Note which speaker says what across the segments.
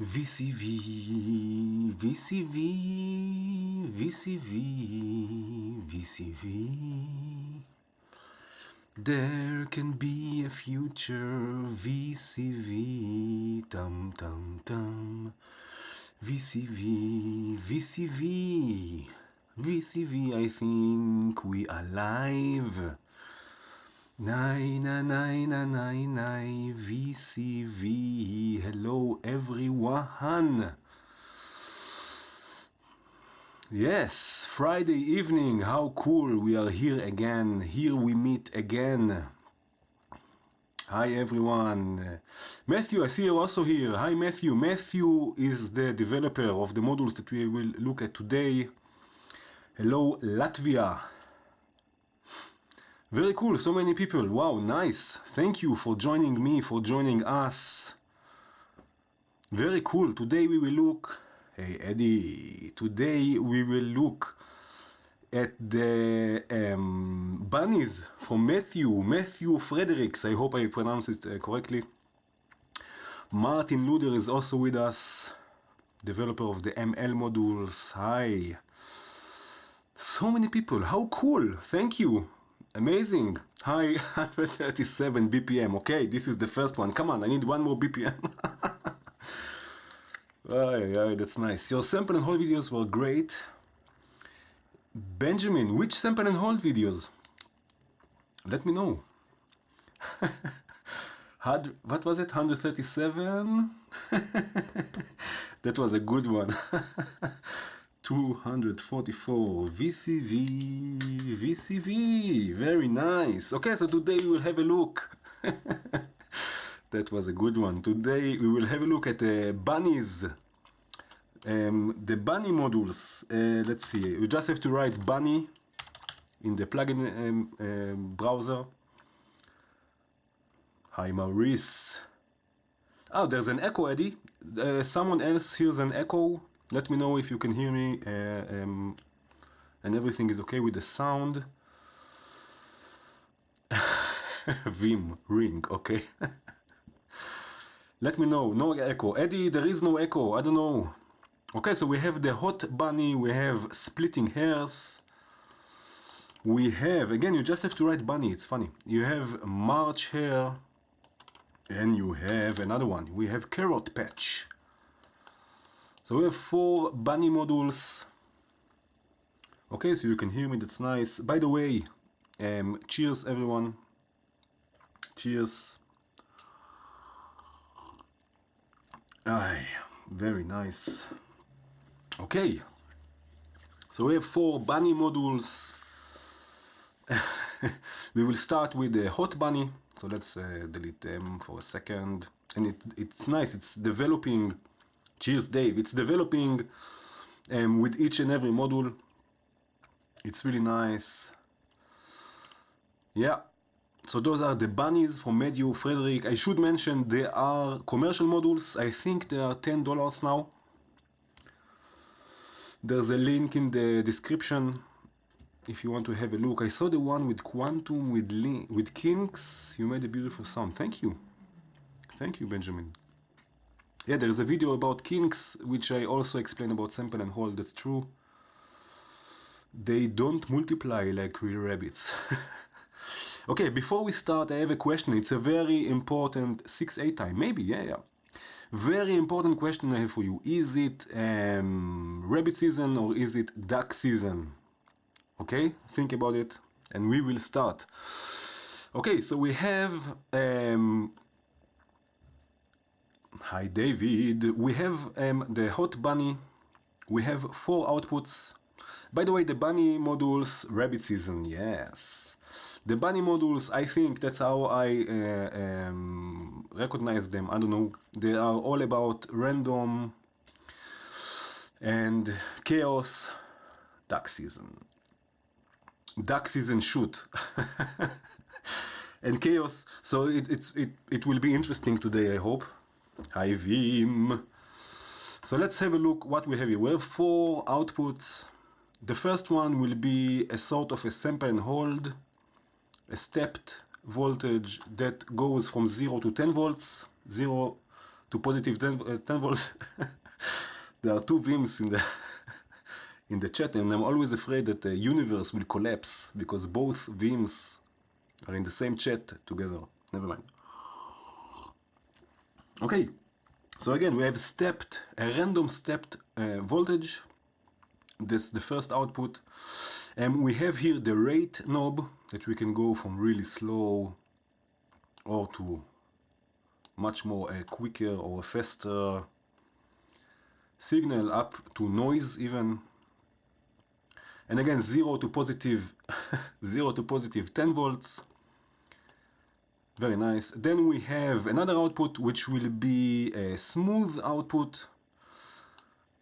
Speaker 1: VCV, VCV, VCV, VCV. There can be a future VCV, tum tum tum. VCV, VCV, VCV, I think we are live. Nine, VCV. Hello, everyone. Yes, Friday evening. How cool. We are here again. Here we meet again. Hi, everyone. Matthew, I see you're also here. Hi, Matthew. Matthew is the developer of the modules that we will look at today. Hello, Latvia. Very cool, so many people. Wow, nice. Thank you for joining me, for joining us. Very cool. Today we will look... Hey, Eddie. Today we will look at the Bunnies from Matthew Friedrichs. I hope I pronounced it correctly. Martin Luder is also with us, developer of the ML modules. Hi. So many people. How cool. Thank you. Amazing. Hi, 137 BPM. Okay, this is the first one. Come on, I need one more BPM. Aye, that's nice. Your sample and hold videos were great. Benjamin, which sample and hold videos? Let me know. What was it? 137? That was a good one. 244 VCV, very nice. Okay, so today we will have a look. That was a good one. Today we will have a look at the Bunnies, the Bunny modules. Let's see, you just have to write Bunny in the plugin browser. Hi, Maurice. Oh, there's an echo, Eddie. Someone else hears an echo. Let me know if you can hear me and everything is okay with the sound. Vim, ring, okay. Let me know, no echo. Eddie, there is no echo, I don't know. Okay, so we have the hot bunny, we have splitting hairs. We have, again, you just have to write bunny, it's funny. You have March Hare, and you have another one. We have carrot patch. So we have 4 bunny modules. Okay, so you can hear me, that's nice. By the way, cheers everyone. Cheers. Aye, very nice. Okay, so we have 4 bunny modules. We will start with the hot bunny. So let's delete them for a second. And it's nice, it's developing. Cheers, Dave. It's developing with each and every module. It's really nice. Yeah. So those are the bunnies from Matthew Friedrichs. I should mention they are commercial modules. I think they are $10 now. There's a link in the description if you want to have a look. I saw the one with Quantum, with Kinks. You made a beautiful sound. Thank you. Thank you, Benjamin. Yeah, there is a video about kinks, which I also explain about sample and hold. That's true. They don't multiply like real rabbits. Okay, before we start, I have a question. It's a very important 6-8 time. Maybe, yeah. Very important question I have for you. Is it rabbit season or is it duck season? Okay, think about it and we will start. Okay, so we have... Hi David, we have the hot bunny, we have 4 outputs. By the way, the bunny modules, rabbit season, yes. The bunny modules, I think that's how I recognize them, I don't know. They are all about random and chaos. Duck season. Duck season shoot. And chaos, so it will be interesting today, I hope. Hi Vim. So let's have a look what we have here. We have 4 outputs. The first one will be a sort of a sample and hold, a stepped voltage that goes from 0 to 10 volts. 0 to positive 10 volts. There are two Vims in the chat, and I'm always afraid that the universe will collapse because both Vims are in the same chat together. Never mind. Okay, so again, we have a random stepped voltage. This is the first output. And we have here the rate knob that we can go from really slow or to much more quicker or faster signal, up to noise even. And again, 0 to positive 10 volts. Very nice. Then we have another output which will be a smooth output.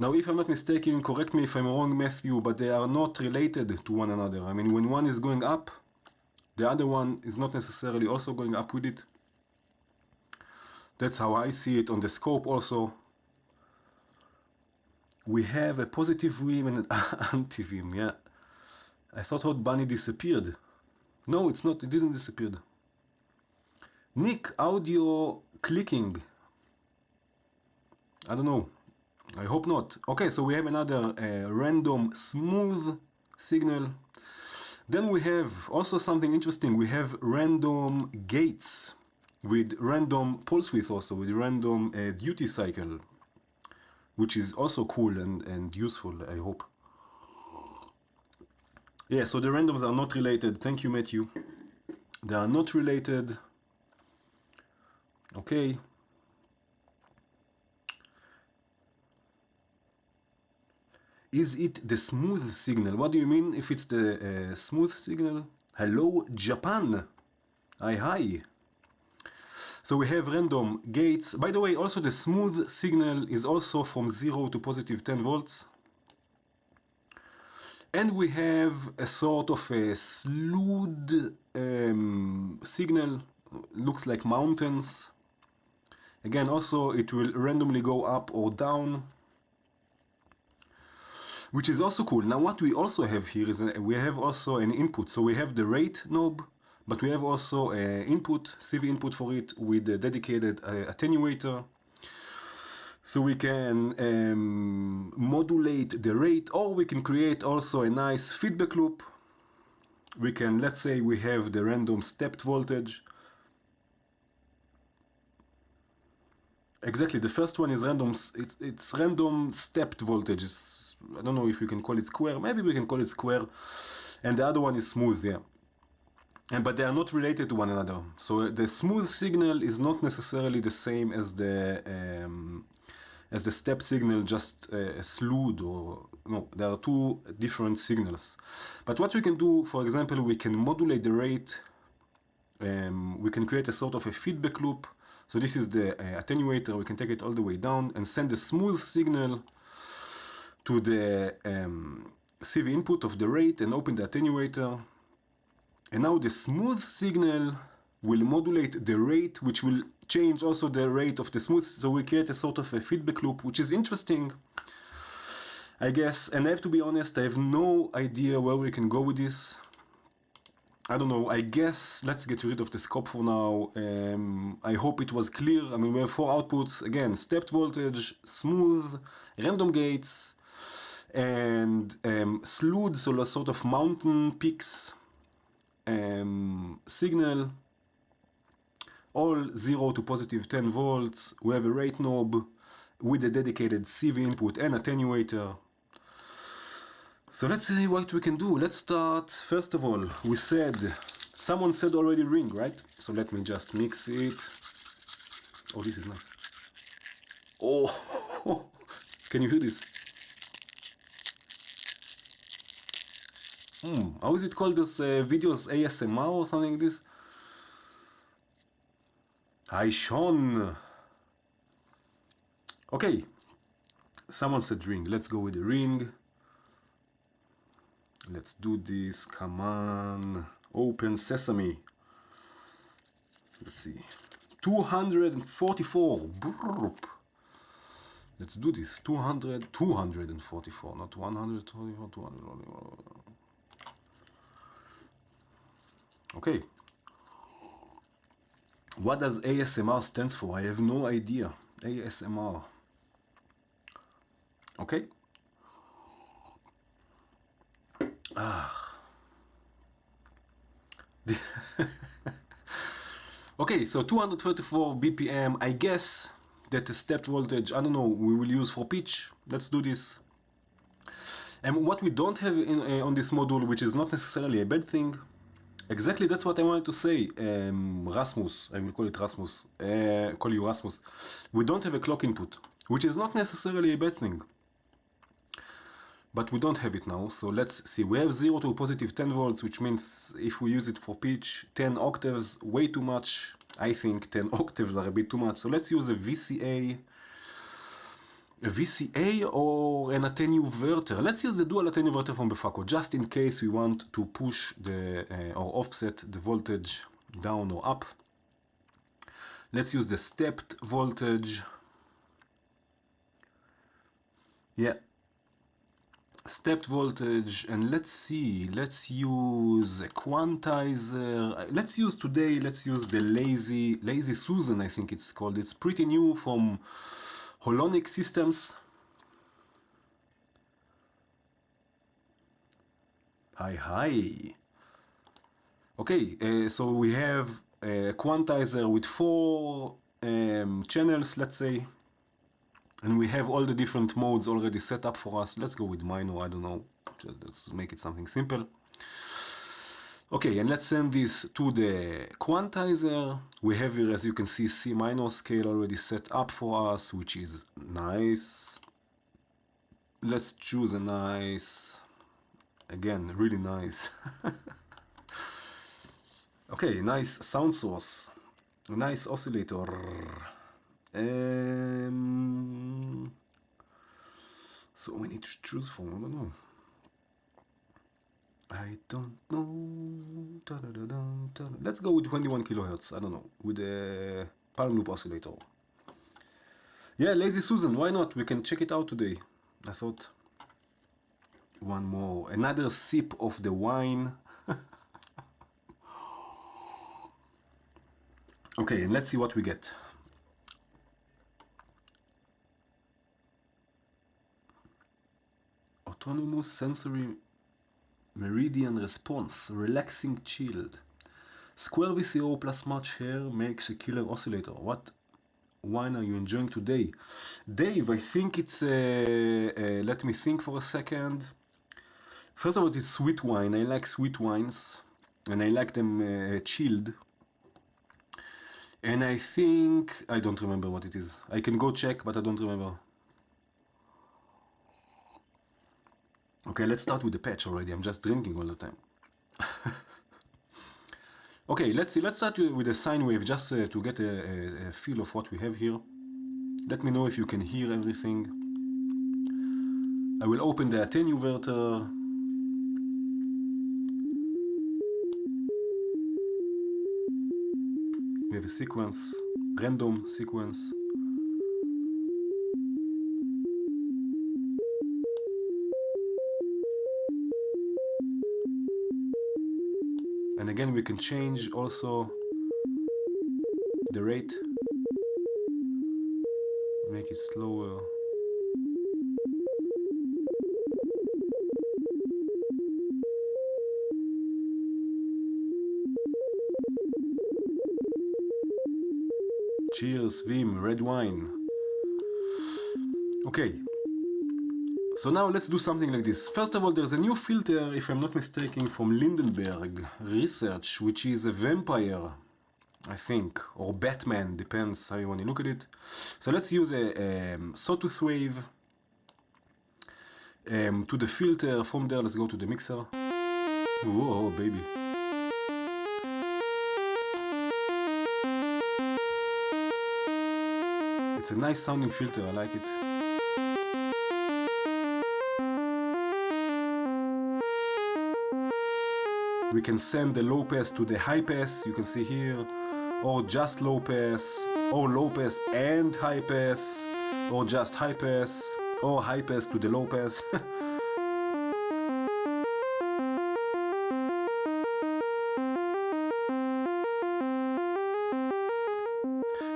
Speaker 1: Now, if I'm not mistaken, correct me if I'm wrong, Matthew, but they are not related to one another. I mean, when one is going up, the other one is not necessarily also going up with it. That's how I see it on the scope also. We have a positive Vim and an anti-Vim, yeah. I thought Hot Bunny disappeared. No, it's not, it didn't disappear. Nick, audio clicking. I don't know. I hope not. Okay, so we have another random smooth signal. Then we have also something interesting. We have random gates with random pulse width also, with random duty cycle, which is also cool and useful, I hope. Yeah, so the randoms are not related. Thank you, Matthew. They are not related. Okay. Is it the smooth signal? What do you mean if it's the smooth signal? Hello, Japan. Hi. So we have random gates. By the way, also the smooth signal is also from 0 to positive 10 volts. And we have a sort of a slewed signal. Looks like mountains. Again, also it will randomly go up or down, which is also cool. Now what we also have here is we have also an input. So we have the rate knob, but we have also an input, CV input for it with a dedicated attenuator. So we can modulate the rate, or we can create also a nice feedback loop. We can, let's say we have the random stepped voltage. Exactly, the first one is random, it's random stepped voltage. I don't know if we can call it square, maybe we can call it square. And the other one is smooth, yeah. But they are not related to one another. So the smooth signal is not necessarily the same as the step signal, just slewed, or no, there are two different signals. But what we can do, for example, we can modulate the rate. We can create a sort of a feedback loop. So this is the attenuator. We can take it all the way down and send the smooth signal to the CV input of the rate and open the attenuator. And now the smooth signal will modulate the rate, which will change also the rate of the smooth. So we create a sort of a feedback loop, which is interesting, I guess. And I have to be honest, I have no idea where we can go with this. I don't know, I guess let's get rid of the scope for now. I hope it was clear. I mean, we have 4 outputs. Again, stepped voltage, smooth, random gates, and slewed, so a sort of mountain peaks signal. All 0 to positive 10 volts. We have a rate knob with a dedicated CV input and attenuator. So let's see what we can do. Let's start. First of all, we said, someone said already ring, right? So let me just mix it. Oh, this is nice. Oh, can you hear this? How is it called, those videos, ASMR or something like this? Hi, Sean. Okay, someone said ring. Let's go with the ring. Let's do this. Come on. Open sesame. Let's see. 244. Burp. Let's do this. 244, not 124, 200. Okay. What does ASMR stands for? I have no idea. ASMR. Okay. Okay, so 234 BPM. I guess that the stepped voltage, I don't know, we will use for pitch. Let's do this. And what we don't have on this module, which is not necessarily a bad thing, exactly that's what I wanted to say. Rasmus, I will call it Rasmus, call you Rasmus. We don't have a clock input, which is not necessarily a bad thing. But we don't have it now, so let's see. We have 0 to positive 10 volts, which means if we use it for pitch, 10 octaves, way too much. I think 10 octaves are a bit too much. So let's use a VCA or an attenuverter. Let's use the dual attenuverter from Befaco, just in case we want to push or offset the voltage down or up. Let's use the stepped voltage. Yeah. Stepped voltage, and let's see, let's use a quantizer. Let's use the lazy Susan, I think it's called. It's pretty new from Holonic Systems. Hi. Okay, so we have a quantizer with 4 channels, let's say. And we have all the different modes already set up for us. Let's go with minor, I don't know. Let's make it something simple. Okay, and let's send this to the quantizer. We have here, as you can see, C minor scale already set up for us, which is nice. Let's choose a nice, again, really nice. Okay, nice sound source, a nice oscillator. So we need to choose from, I don't know. Let's go with 21 kilohertz, I don't know, with a palm loop oscillator. Yeah, Lazy Susan, why not? We can check it out today. I thought one more, another sip of the wine. Okay, and let's see what we get. Autonomous sensory meridian response, relaxing chilled. Square VCO plus much hair makes a killer oscillator. What wine are you enjoying today? Dave, I think it's, let me think for a second. First of all, it's sweet wine. I like sweet wines, and I like them chilled. And I think, I don't remember what it is. I can go check, but I don't remember. Okay, let's start with the patch already. I'm just drinking all the time. Okay, let's see. Let's start with a sine wave just to get a feel of what we have here. Let me know if you can hear everything. I will open the attenuverter. We have a sequence, random sequence. And again, we can change also the rate, make it slower. Cheers, Vim, red wine. Okay. So now let's do something like this. First of all, there's a new filter, if I'm not mistaken, from Lindenberg Research, which is a vampire, I think, or Batman, depends how you want to look at it. So let's use a sawtooth wave to the filter. From there, let's go to the mixer. Whoa, baby. It's a nice sounding filter, I like it. We can send the low pass to the high pass, you can see here, or just low pass, or low pass and high pass, or just high pass, or high pass to the low pass.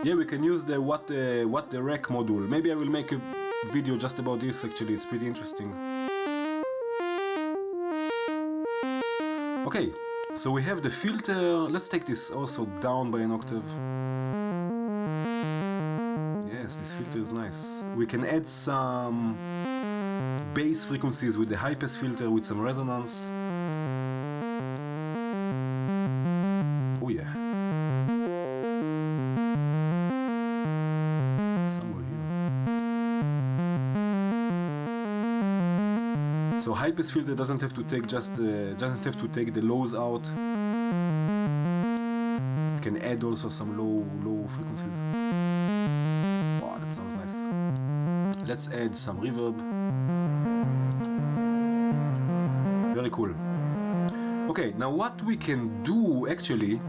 Speaker 1: Yeah, we can use the what the rec module. Maybe I will make a video just about this. Actually, it's pretty interesting. Okay, so we have the filter. Let's take this also down by an octave. Yes, this filter is nice. We can add some bass frequencies with the high pass filter with some resonance. Oh yeah. Somewhere here. So high pass filter doesn't have to take doesn't have to take the lows out. It can add also some low frequencies. Wow, that sounds nice. Let's add some reverb. Very cool. Okay, now what we can do actually,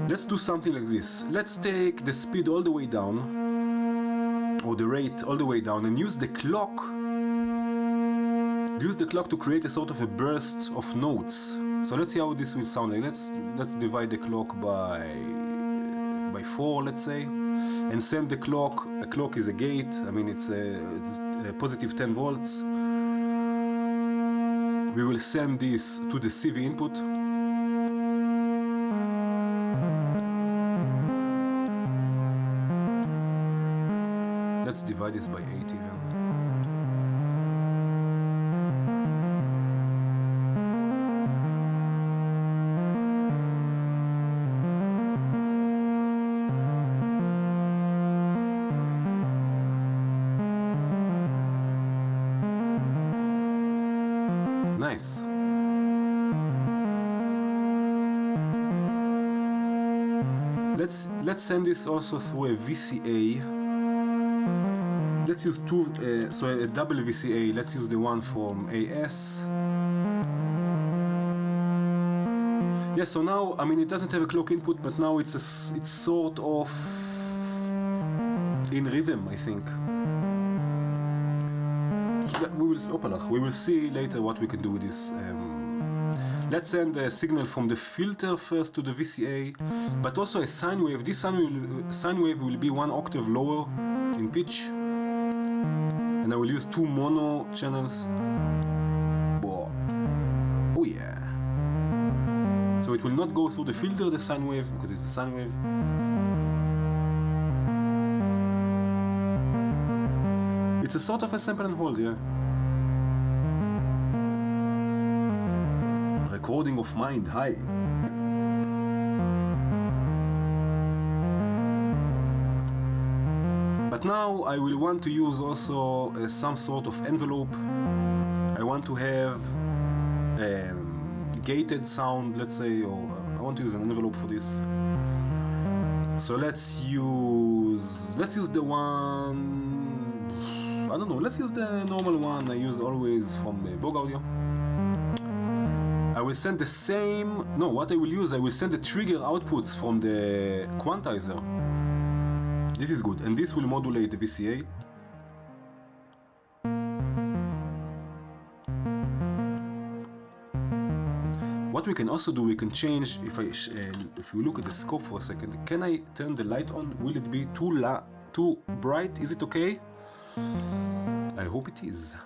Speaker 1: let's do something like this. Let's take the speed all the way down, or the rate all the way down, and use the clock to create a sort of a burst of notes. So let's see how this will sound like. Let's divide the clock by 4, let's say, and send the clock. A clock is a gate. I mean, it's a positive 10 volts. We will send this to the CV input. Let's divide this by 8 even. Nice. Let's send this also through a VCA. Let's use so a double VCA. Let's use the one from AS. Yeah, so now, I mean, it doesn't have a clock input, but now it's sort of in rhythm, I think. We will see later what we can do with this. Let's send a signal from the filter first to the VCA, but also a sine wave. This sine wave will be 1 octave lower in pitch, and I will use 2 mono channels. Whoa. Oh yeah. So it will not go through the filter, the sine wave, because it's a sine wave. It's a sort of a sample and hold, yeah. Recording of mind, hi. But now I will want to use also some sort of envelope. I want to have gated sound, let's say, or I want to use an envelope for this. So let's use the one, I don't know, let's use the normal one I use always from Vogue Audio. I will send the same, no, what I will send the trigger outputs from the quantizer. This is good, and this will modulate the VCA. What we can also do, we can change, if we look at the scope for a second, can I turn the light on? Will it be too bright? Is it okay? I hope it is.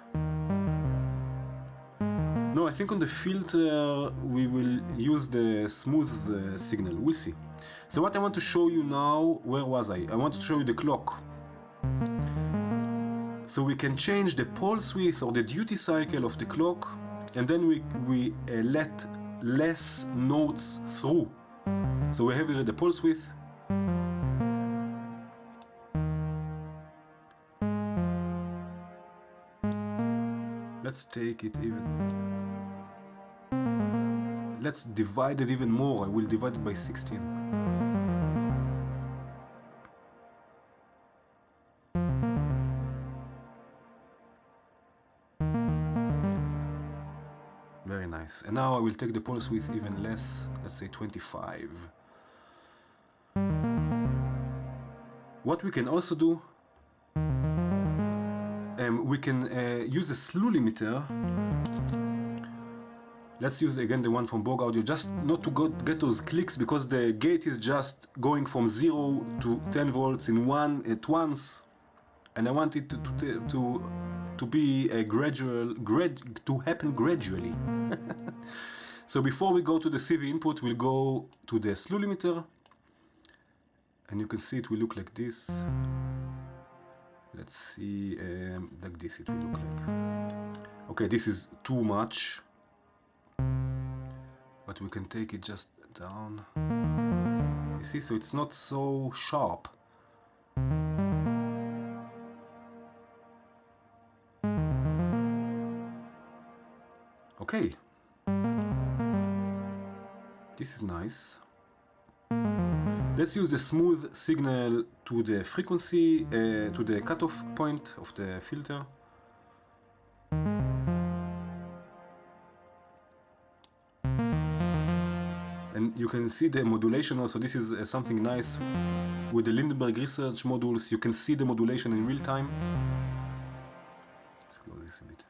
Speaker 1: No, I think on the filter we will use the smooth signal. We'll see. So what I want to show you now, where was I? I want to show you the clock. So we can change the pulse width or the duty cycle of the clock, and then we let less notes through. So we have here the pulse width. Let's take it even. Let's divide it even more. I will divide it by 16. Very nice. And now I will take the pulse width even less. Let's say 25. What we can also do, we can use a slew limiter Let's use again the one from Borg Audio, just not to get those clicks, because the gate is just going from 0 to 10 volts in at once, and I want it to be a to happen gradually. So before we go to the CV input, we'll go to the slew limiter, and you can see it will look like this. Let's see, like this it will look like. Okay, this is too much, but we can take it just down. You see, so it's not so sharp. Okay, this is nice. Let's use the smooth signal to the frequency, to the cutoff point of the filter. And you can see the modulation also. This is something nice with the Lindenberg research modules. You can see the modulation in real time. Let's close this a bit.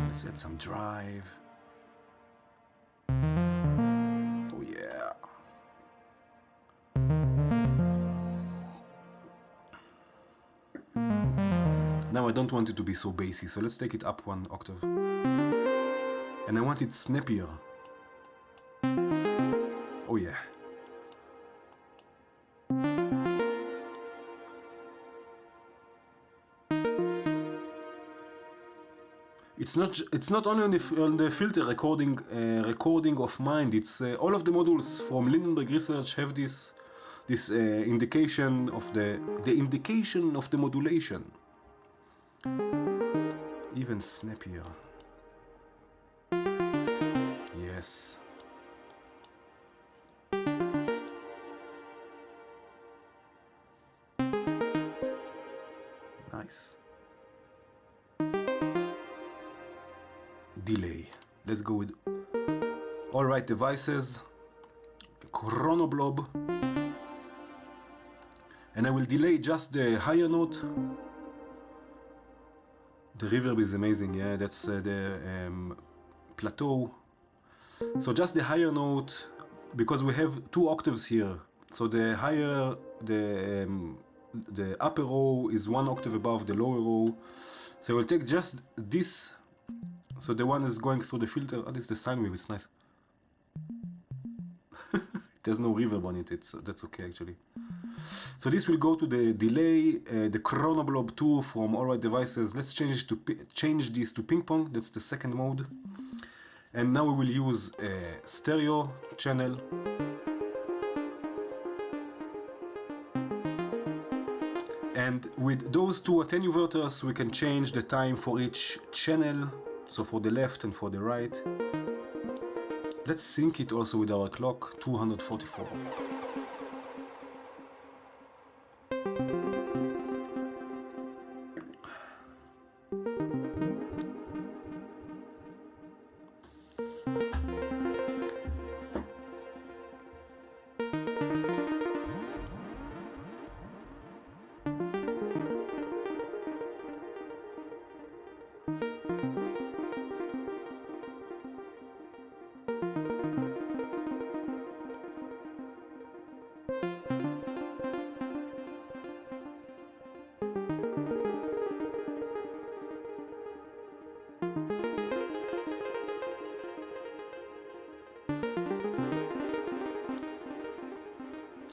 Speaker 1: Let's add some drive. Oh yeah. Now I don't want it to be so bassy, so let's take it up one octave. And I want it snappier. Oh yeah. It's not only on the filter recording of mind. It's all of the modules from Lindenberg research have this indication of the indication of the modulation. Even snappier. Yes. Nice. Delay. Let's go with all right devices, chrono blob, and I will delay just the higher note. The reverb is amazing, yeah, that's the plateau. So just the higher note, because we have 2 octaves here, so the higher, the upper row is 1 octave above the lower row. So we'll take just this. So the one is going through the filter. Oh, this is the sine wave, it's nice. There's no reverb on it, that's okay actually. So this will go to the delay, the chrono blob 2 from all right devices. Let's change this to ping pong, that's the second mode. And now we will use a stereo channel. And with those 2 attenuators we can change the time for each channel. So for the left and for the right. Let's sync it also with our clock, 244.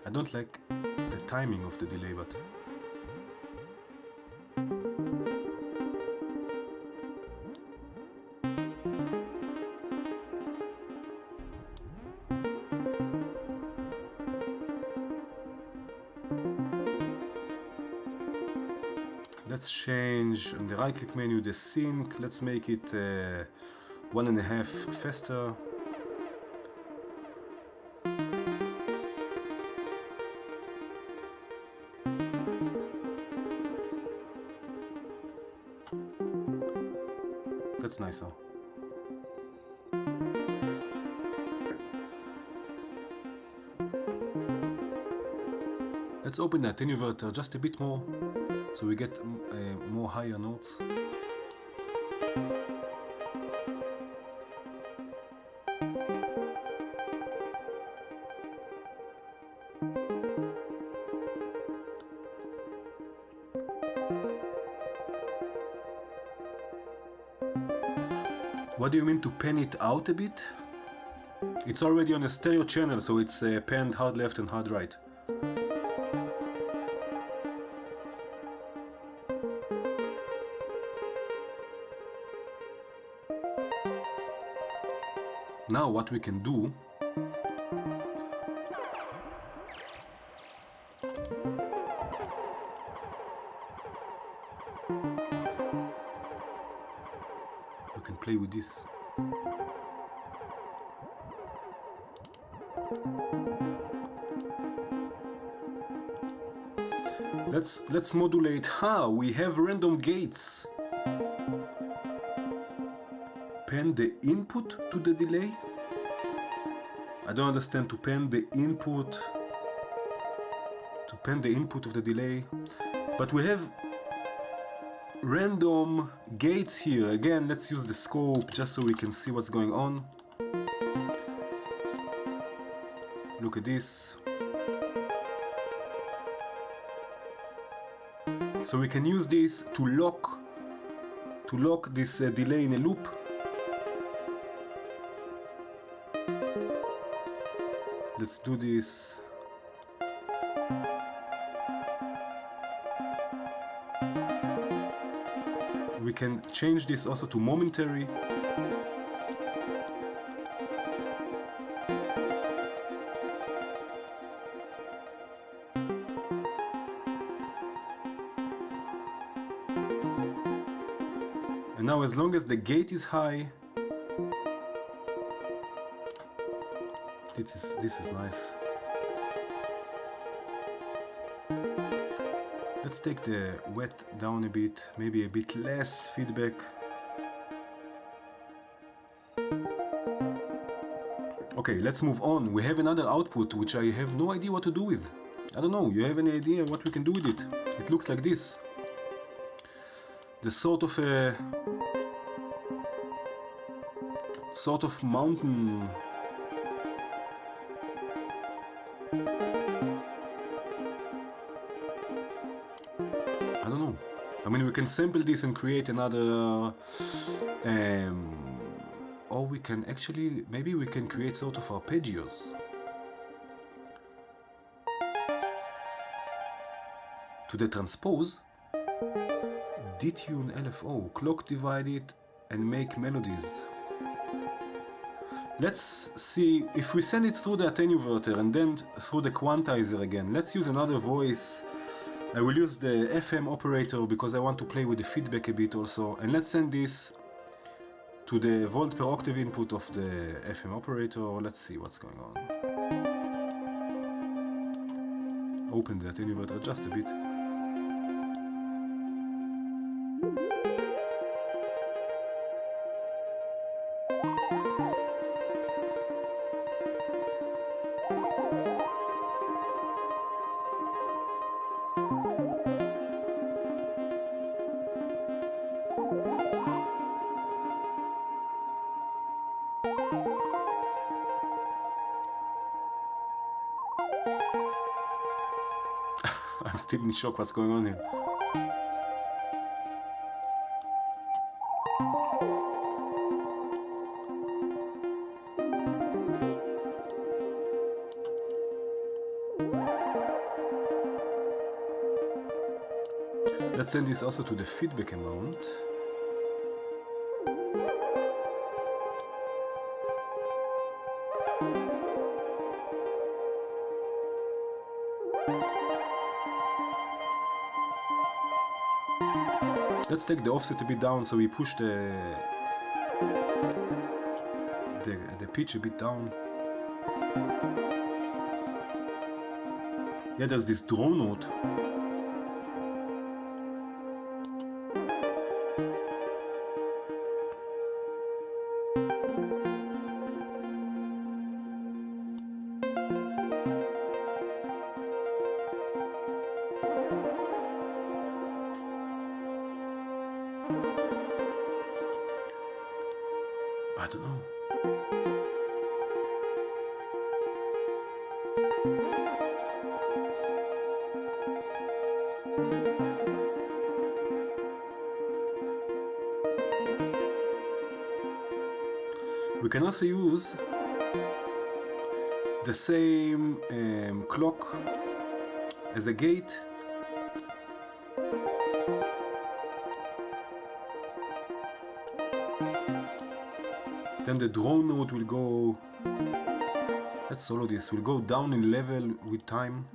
Speaker 1: I don't like the timing of the delay, but let's change on the right click menu the sync. Let's make it 1.5 faster. That's nicer. Let's open the attenuator just a bit more. so we get more higher notes. What do you mean to pan it out a bit? It's already on a stereo channel, so it's panned hard left and hard right. Now what we can do, we can play with this. Let's modulate. We have random gates. Pan the input to the delay? I don't understand. To pan the input of the delay, but we have random gates here. Again, let's use the scope just so we can see what's going on. Look at this. So we can use this to lock this delay in a loop. Let's do this. We can change this also to momentary. And now, as long as the gate is high, this is nice. Let's take the wet down a bit, maybe a bit less feedback. Okay, let's move on. We have another output which I have no idea what to do with. I don't know, you have any idea what we can do with it? It looks like this. The sort of mountain. I don't know. I mean, we can sample this and create another, or we can actually, maybe we can create sort of arpeggios. To the transpose, detune LFO, clock divide it and make melodies. Let's see if we send it through the attenuverter and then through the quantizer again. Let's use another voice. I will use the FM operator because I want to play with the feedback a bit also. And let's send this to the volt per octave input of the FM operator. Let's see what's going on. Open the attenuverter just a bit. I'm still in shock what's going on here. Let's send this also to the feedback amount. Let's take the offset a bit down so we push the pitch a bit down. Yeah, there's this drone note. can also use the same clock as a gate. Then the drone node will go, let's solo this, will go down in level with time.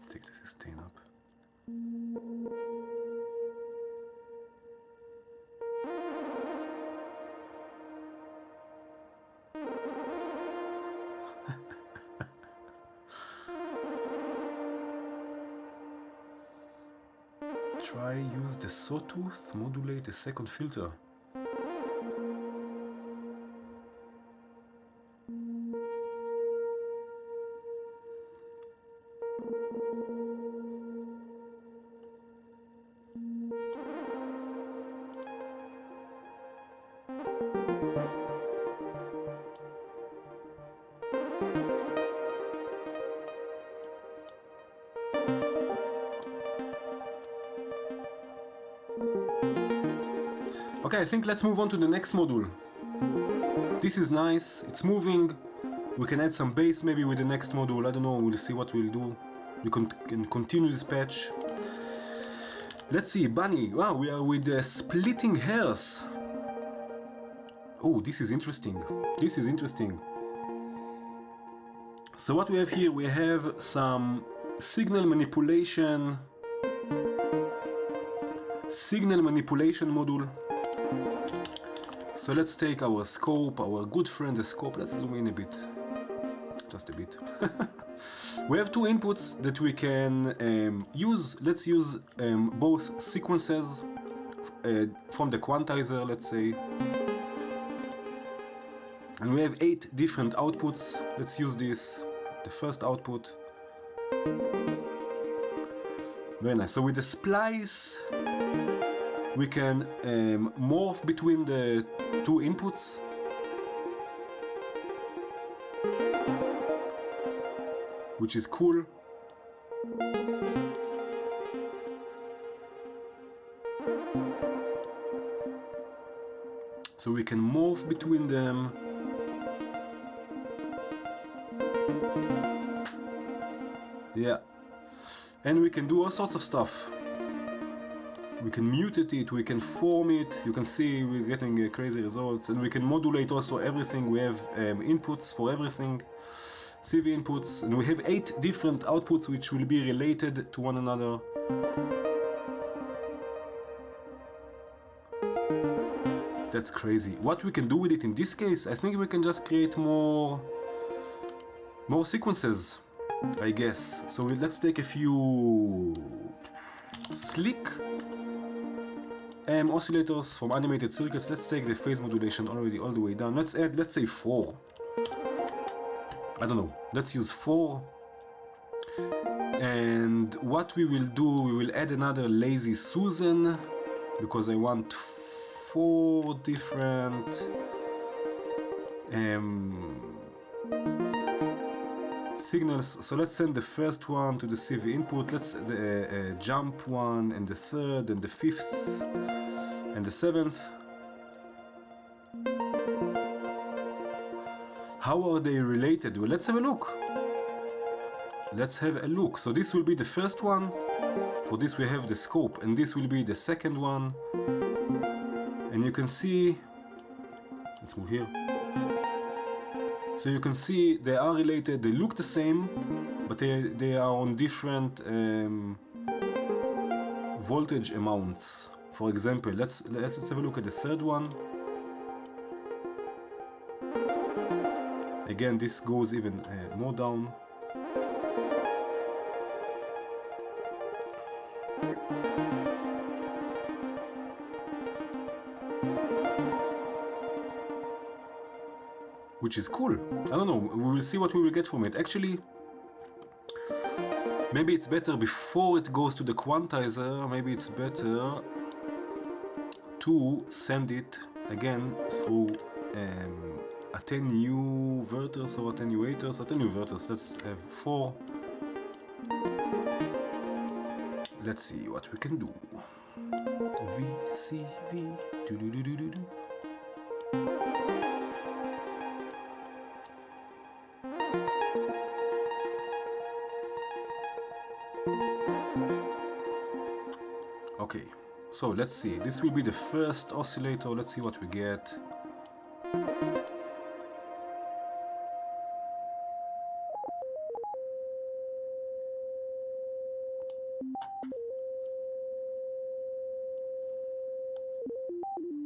Speaker 1: Take the sustain up. Try use the sawtooth, modulate a second filter. Okay, I think let's move on to the next module. This is nice, it's moving. We can add some bass maybe with the next module, I don't know, we'll see what we'll do. We can continue this patch. Let's see, Bunny, wow, we are with the Splitting Hares. Oh, this is interesting, this is interesting. So what we have here, we have some signal manipulation module. So let's take our scope, our good friend the scope, let's zoom in a bit, just a bit. We have two inputs that we can use. Let's use both sequences from the quantizer, let's say. And we have 8 different outputs. Let's use this, the first output. Very nice. So with the splice, we can morph between the two inputs. Which is cool. So we can morph between them. Yeah. And we can do all sorts of stuff. We can mutate it, we can form it, you can see we're getting crazy results, and we can modulate also everything. We have inputs for everything, CV inputs, and we have 8 different outputs which will be related to one another. That's crazy. What we can do with it in this case, I think we can just create more sequences, I guess. So let's take a few slick oscillators from animated circuits. Let's take the phase modulation already all the way down. Let's add, let's say 4. I don't know. Let's use 4. And what we will do, we will add another lazy Susan, because I want 4 different signals. So let's send the first one to the CV input. Let's jump one, and the third, and the 5th, and the 7th. How are they related? Well, let's have a look. Let's have a look. So this will be the first one. For this we have the scope, and this will be the second one. And you can see, let's move here. So you can see they are related, they look the same, but they are on different voltage amounts. For example, let's have a look at the third one. Again, this goes even more down. Which is cool. I don't know, we will see what we will get from it. Actually, maybe it's better before it goes to the quantizer, maybe it's better to send it again through attenuators or attenuators. Let's have 4. let's see what we can do. VCV. Do-do-do-do-do-do. Okay, so let's see. This will be the first oscillator. Let's see what we get.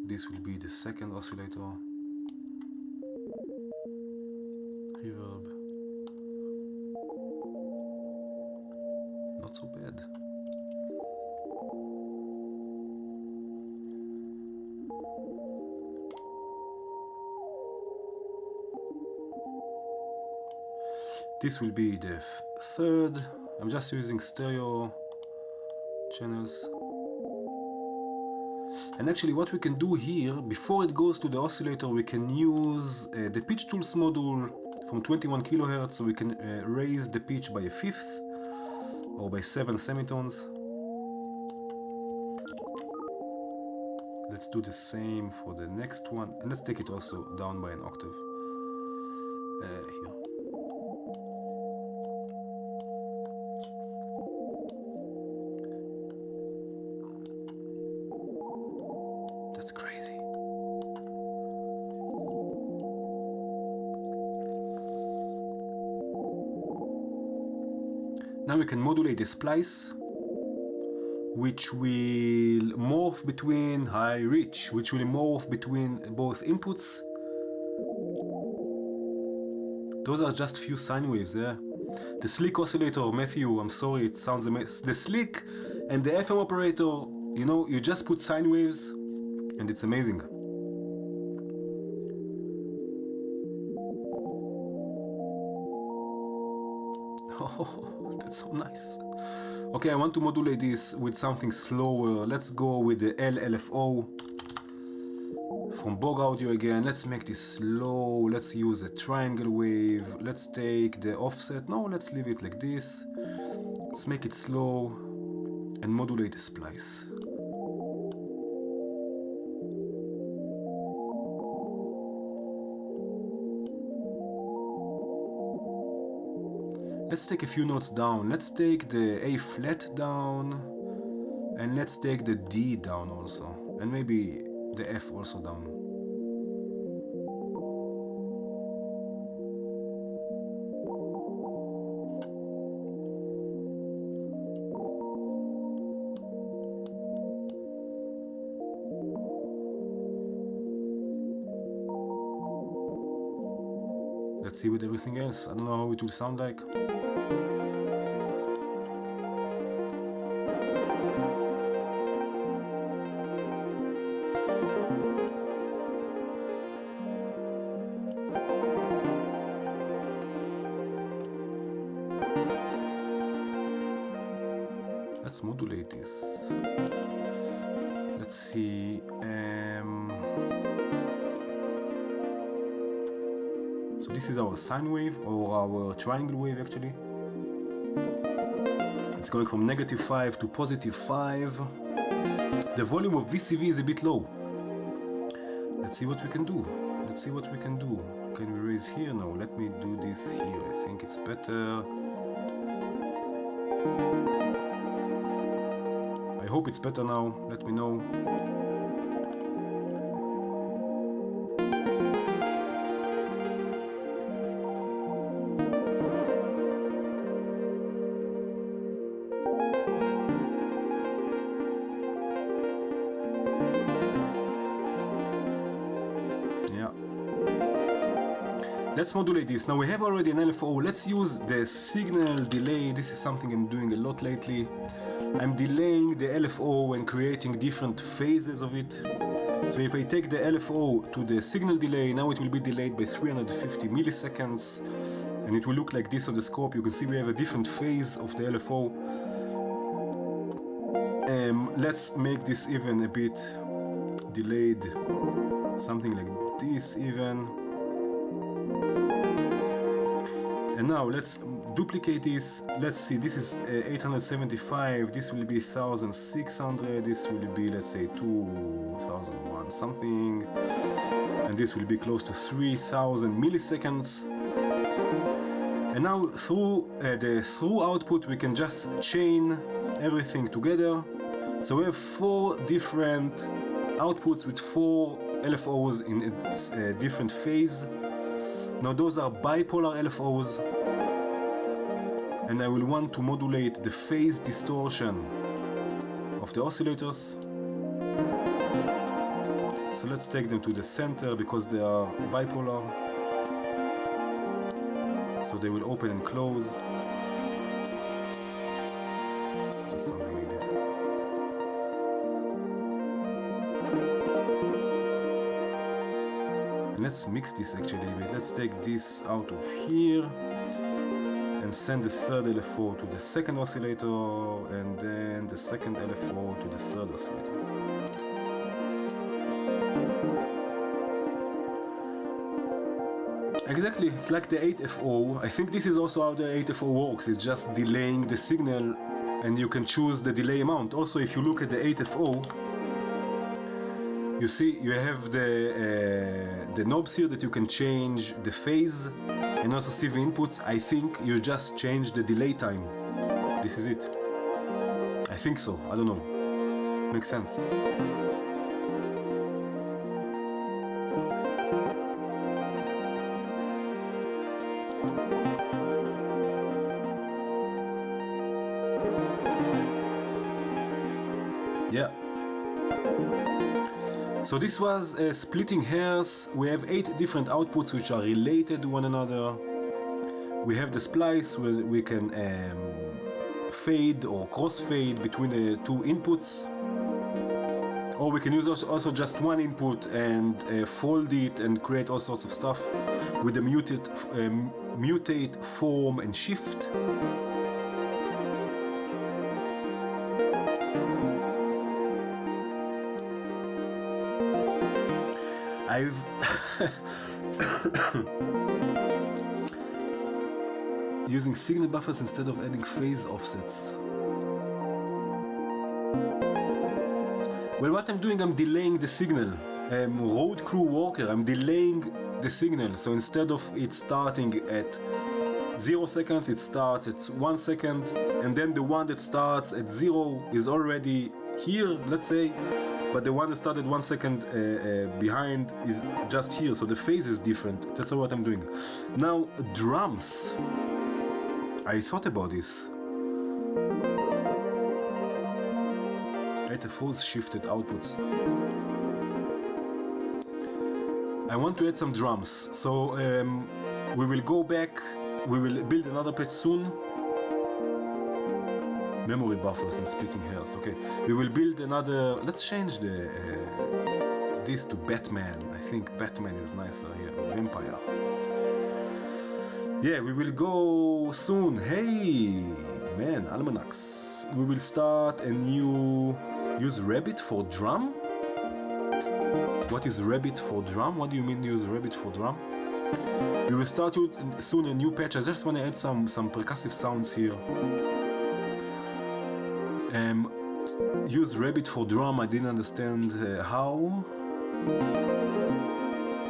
Speaker 1: This will be the second oscillator. Reverb. Not so bad. This will be the third. I'm just using stereo channels. And actually what we can do here, before it goes to the oscillator, we can use the pitch tools module from 21 kilohertz, so we can raise the pitch by a fifth or by 7 semitones. Let's do the same for the next one, and let's take it also down by an octave. Here. That's crazy. Now we can modulate the splice, which will morph between high reach, which will morph between both inputs. Those are just few sine waves there. The slick oscillator, Matthew, I'm sorry, it sounds amazing. The slick and the FM operator, you know, you just put sine waves and it's amazing. Oh, that's so nice. Okay, I want to modulate this with something slower. Let's go with the LFO from Bog Audio again. Let's make this slow. Let's use a triangle wave. Let's take the offset. No, let's leave it like this. Let's make it slow and modulate the splice. Let's take a few notes down. Let's take the A flat down, and let's take the D down also, and maybe the F also down. Let's see with everything else. I don't know how it will sound like. Let's modulate this. Let's see. So this is our sine wave, or our triangle wave actually. It's going from -5 to +5. The volume of VCV is a bit low. Let's see what we can do. Let's see what we can do. Can we raise here? No, let me do this here. I think it's better. I hope it's better now. Let me know. Let's modulate this. Now we have already an LFO. Let's use the signal delay. This is something I'm doing a lot lately. I'm delaying the LFO and creating different phases of it. So if I take the LFO to the signal delay, now it will be delayed by 350 milliseconds. And it will look like this on the scope. You can see we have a different phase of the LFO. Let's make this even a bit delayed. Something like this even. And now let's duplicate this. Let's see, this is 875, this will be 1600, this will be, let's say, 2001 something, and this will be close to 3000 milliseconds. And now through the through output we can just chain everything together. So we have 4 different outputs with 4 LFOs in a different phase. Now those are bipolar LFOs, and I will want to modulate the phase distortion of the oscillators. So let's take them to the center because they are bipolar. So they will open and close. Just something like this. And let's mix this actually a bit. Let's take this out of here and send the third LFO to the second oscillator, and then the second LFO to the third oscillator. Exactly, it's like the 8FO. I think this is also how the 8FO works. It's just delaying the signal, and you can choose the delay amount. Also, if you look at the 8FO, you see you have the knobs here that you can change the phase and also CV inputs. I think you just change the delay time. This is it. I think so. I don't know. Makes sense. Yeah. So this was Splitting Hares. We have 8 different outputs which are related to one another. We have the splice where we can fade or crossfade between the 2 inputs. Or we can use also just one input and fold it and create all sorts of stuff with the mutate, form and shift. I've using signal buffers instead of adding phase offsets. Well, what I'm doing, I'm delaying the signal. Road crew worker, I'm delaying the signal. So instead of it starting at 0 seconds, it starts at 1 second, and then the one that starts at 0 is already here, let's say. But the one that started 1 second behind is just here, so the phase is different. That's all what I'm doing. Now, drums. I thought about this. 8FOs shifted outputs. I want to add some drums, so we will go back. We will build another patch soon. Memory buffers and splitting hairs. Okay, we will build another. Let's change the this to Batman. I think Batman is nicer here. Vampire. Yeah, we will go soon. Hey, man, almanacs. We will start a new. Use rabbit for drum. What is rabbit for drum? What do you mean use rabbit for drum? We will start soon a new patch. I just want to add some percussive sounds here. Use rabbit for drum. I didn't understand how.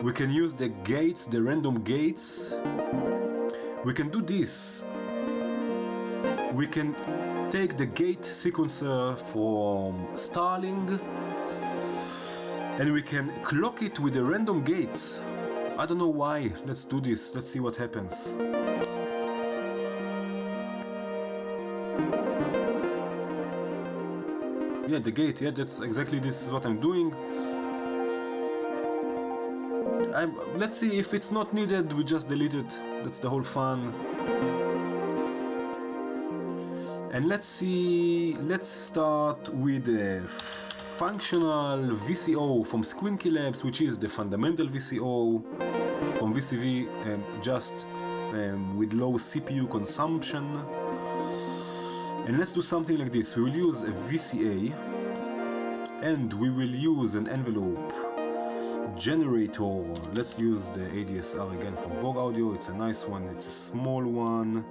Speaker 1: We can use the gates, the random gates. We can do this. We can take the gate sequencer from Starling and we can clock it with the random gates. I don't know why. Let's do this. Let's see what happens. Yeah, the gate. Yeah, that's exactly this is what I'm doing. Let's see if it's not needed. We just delete it. That's the whole fun. And let's see. Let's start with the functional VCO from Squinky Labs, which is the fundamental VCO from VCV, just with low CPU consumption. And let's do something like this. We will use a VCA and we will use an envelope generator. Let's use the ADSR again from Borg Audio. It's a nice one, it's a small one.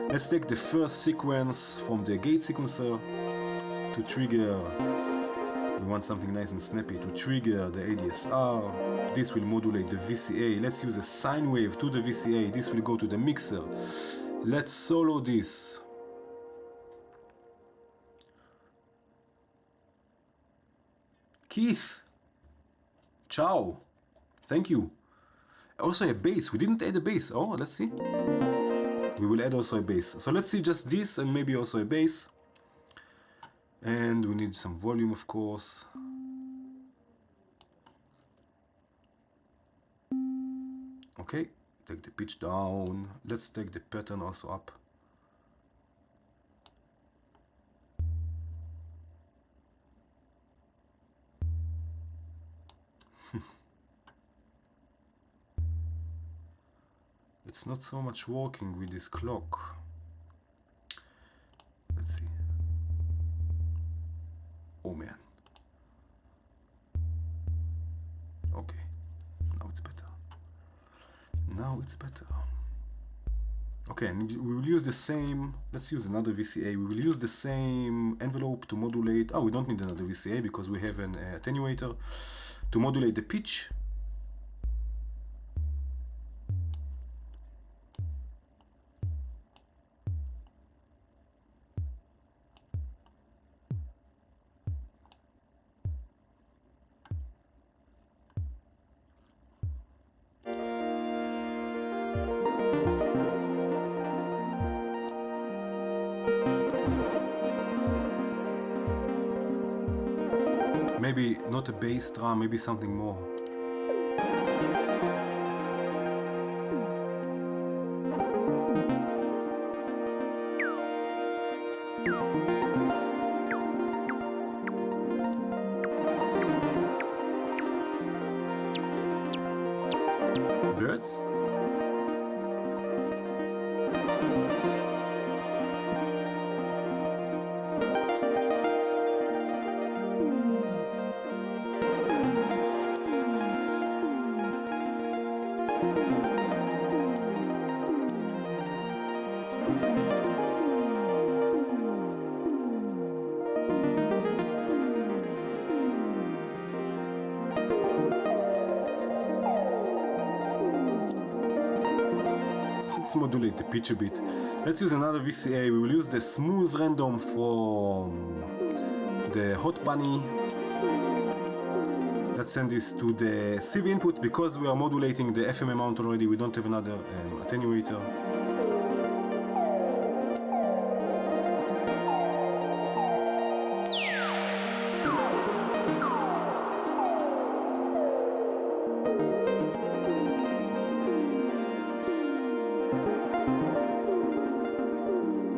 Speaker 1: Let's take the first sequence from the gate sequencer to trigger. We want something nice and snappy to trigger the ADSR. This will modulate the VCA. Let's use a sine wave to the VCA. This will go to the mixer. Let's solo this. Keith, ciao, thank you. Also a bass, we didn't add a bass. Oh, let's see. We will add also a bass. So let's see just this and maybe also a bass. And we need some volume, of course. Okay, take the pitch down. Let's take the pattern also up. It's not so much working with this clock. Let's see. Oh man. Okay, now it's better. Now it's better. Okay, and we will use the same. Let's use another VCA. We will use the same envelope to modulate. Oh, we don't need another VCA because we have an attenuator to modulate the pitch. Maybe not a bass drum, maybe something more. Birds? Let's modulate the pitch a bit. Let's use another VCA. We will use the smooth random from the Hot Bunny. Let's send this to the CV input because we are modulating the FM amount already. We don't have another attenuator.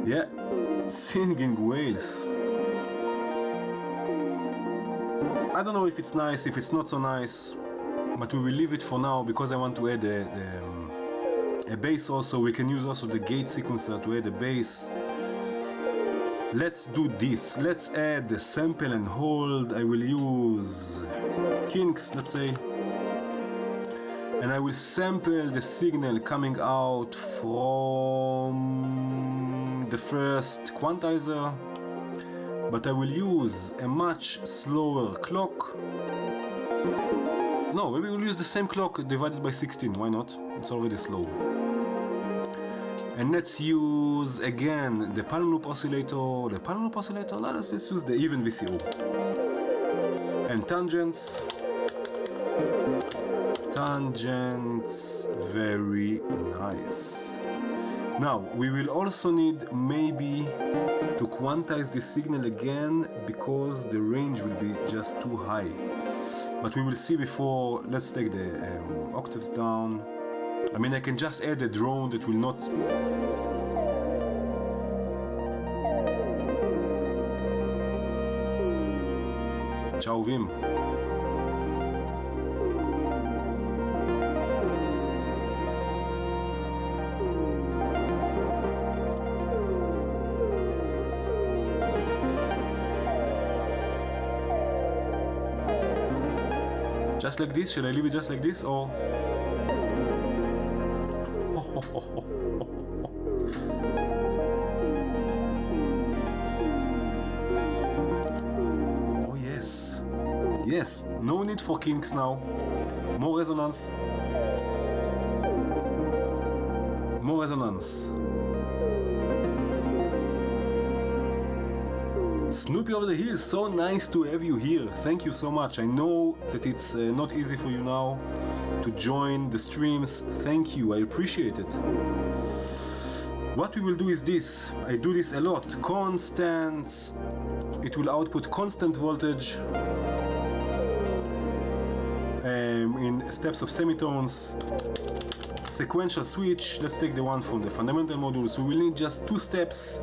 Speaker 1: Yeah, singing whales. I don't know if it's nice, if it's not so nice, but we will leave it for now because I want to add a bass also. We can use also the gate sequencer to add a bass. Let's do this. Let's add the sample and hold. I will use kinks, let's say. And I will sample the signal coming out from the first quantizer, but I will use a much slower clock. No, maybe we'll use the same clock divided by 16, why not? It's already slow. And let's use again the palm loop oscillator. No, let's just use the even VCO. And tangents. Tangents, very nice. Now, we will also need maybe to quantize the signal again because the range will be just too high. But we will see before. Let's take the octaves down. I mean, I can just add a drone that will not... Ciao, Vim. Just like this? Shall I leave it just like this, or? Oh yes. Yes, no need for kinks now. More resonance. More resonance. Snoopy over the hills, so nice to have you here. Thank you so much. I know that it's not easy for you now to join the streams. Thank you, I appreciate it. What we will do is this. I do this a lot. Constants. It will output constant voltage in steps of semitones. Sequential switch. Let's take the one from the fundamental modules. We will need just 2 steps.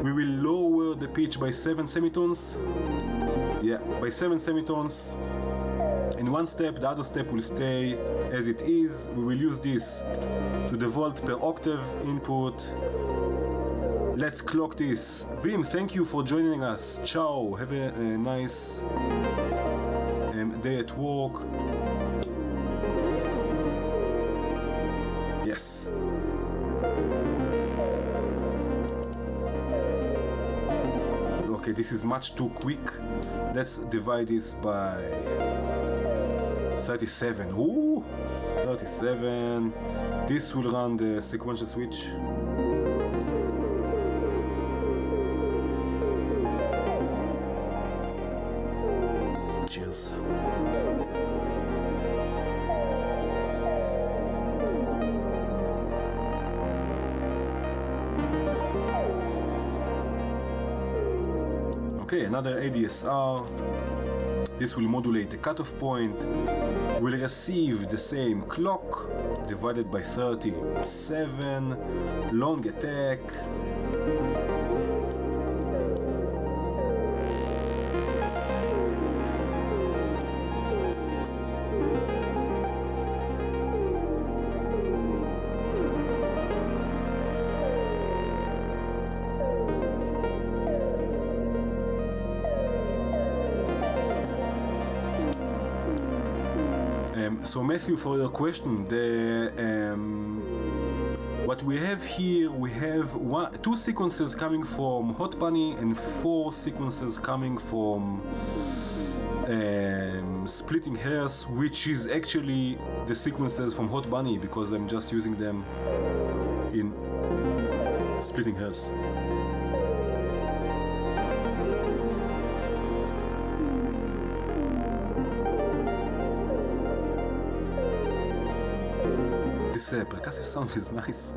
Speaker 1: We will lower the pitch by 7 semitones. Yeah, by 7 semitones. In one step, the other step will stay as it is. We will use this to the volt per octave input. Let's clock this. Vim, thank you for joining us. Ciao. Have a nice day at work. Yes. Okay, this is much too quick. Let's divide this by 37. Ooh, 37. This will run the sequential switch. Cheers. Okay, another ADSR. This will modulate the cutoff point. Will receive the same clock divided by 37. Long attack. So Matthew, for your question, what we have here, we have 2 sequences coming from Hot Bunny and 4 sequences coming from Splitting Hares, which is actually the sequences from Hot Bunny because I'm just using them in Splitting Hares. This percussive sound is nice.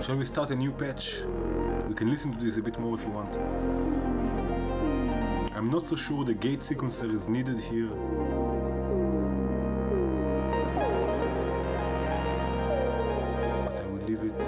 Speaker 1: Shall we start a new patch? We can listen to this a bit more if you want. I'm not so sure the gate sequencer is needed here. But I will leave it.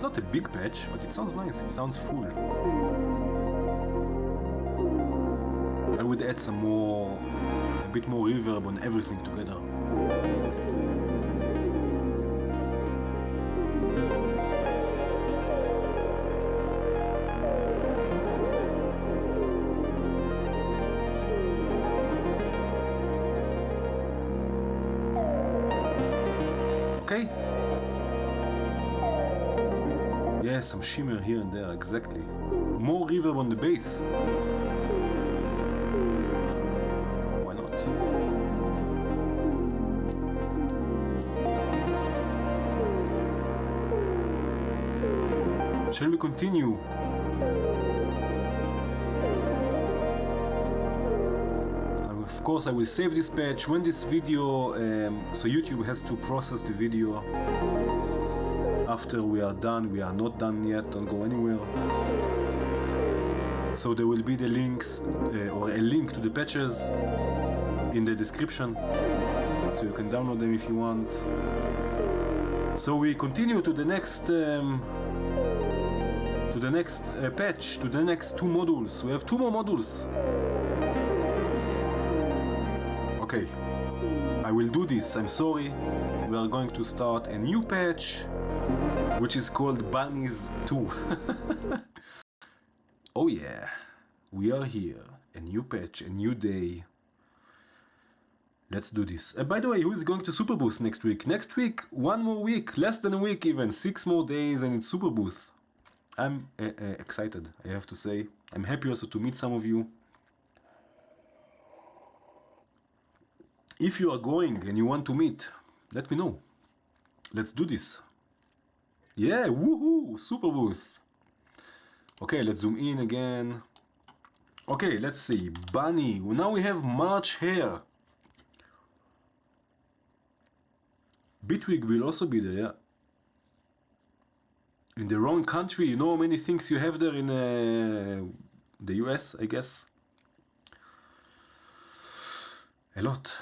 Speaker 1: Not a big patch, but it sounds nice, it sounds full. I would add a bit more reverb on everything together. Okay. Yeah, some shimmer here and there, exactly. More reverb on the bass. Why not? Shall we continue of course, I will save this patch when this video, so YouTube has to process the video after we are done. We are not done yet, don't go anywhere. So there will be the links, or a link to the patches in the description, so you can download them if you want. So we continue to the next patch, to the next 2 modules. We have 2 more modules. Okay, I will do this, I'm sorry. We are going to start a new patch, which is called Bunnies 2. Oh yeah, we are here. A new patch, a new day. Let's do this. By the way, who is going to Superbooth next week? Next week, 1 more week, less than a week even, 6 more days and it's Superbooth. I'm excited, I have to say. I'm happy also to meet some of you. If you are going and you want to meet, let me know. Let's do this. Yeah, woohoo, Superbooth. Okay, let's zoom in again. Okay, let's see. Bunny. Now we have March Hare. Bitwig will also be there, yeah. In the wrong country, you know how many things you have there in the US, I guess. A lot.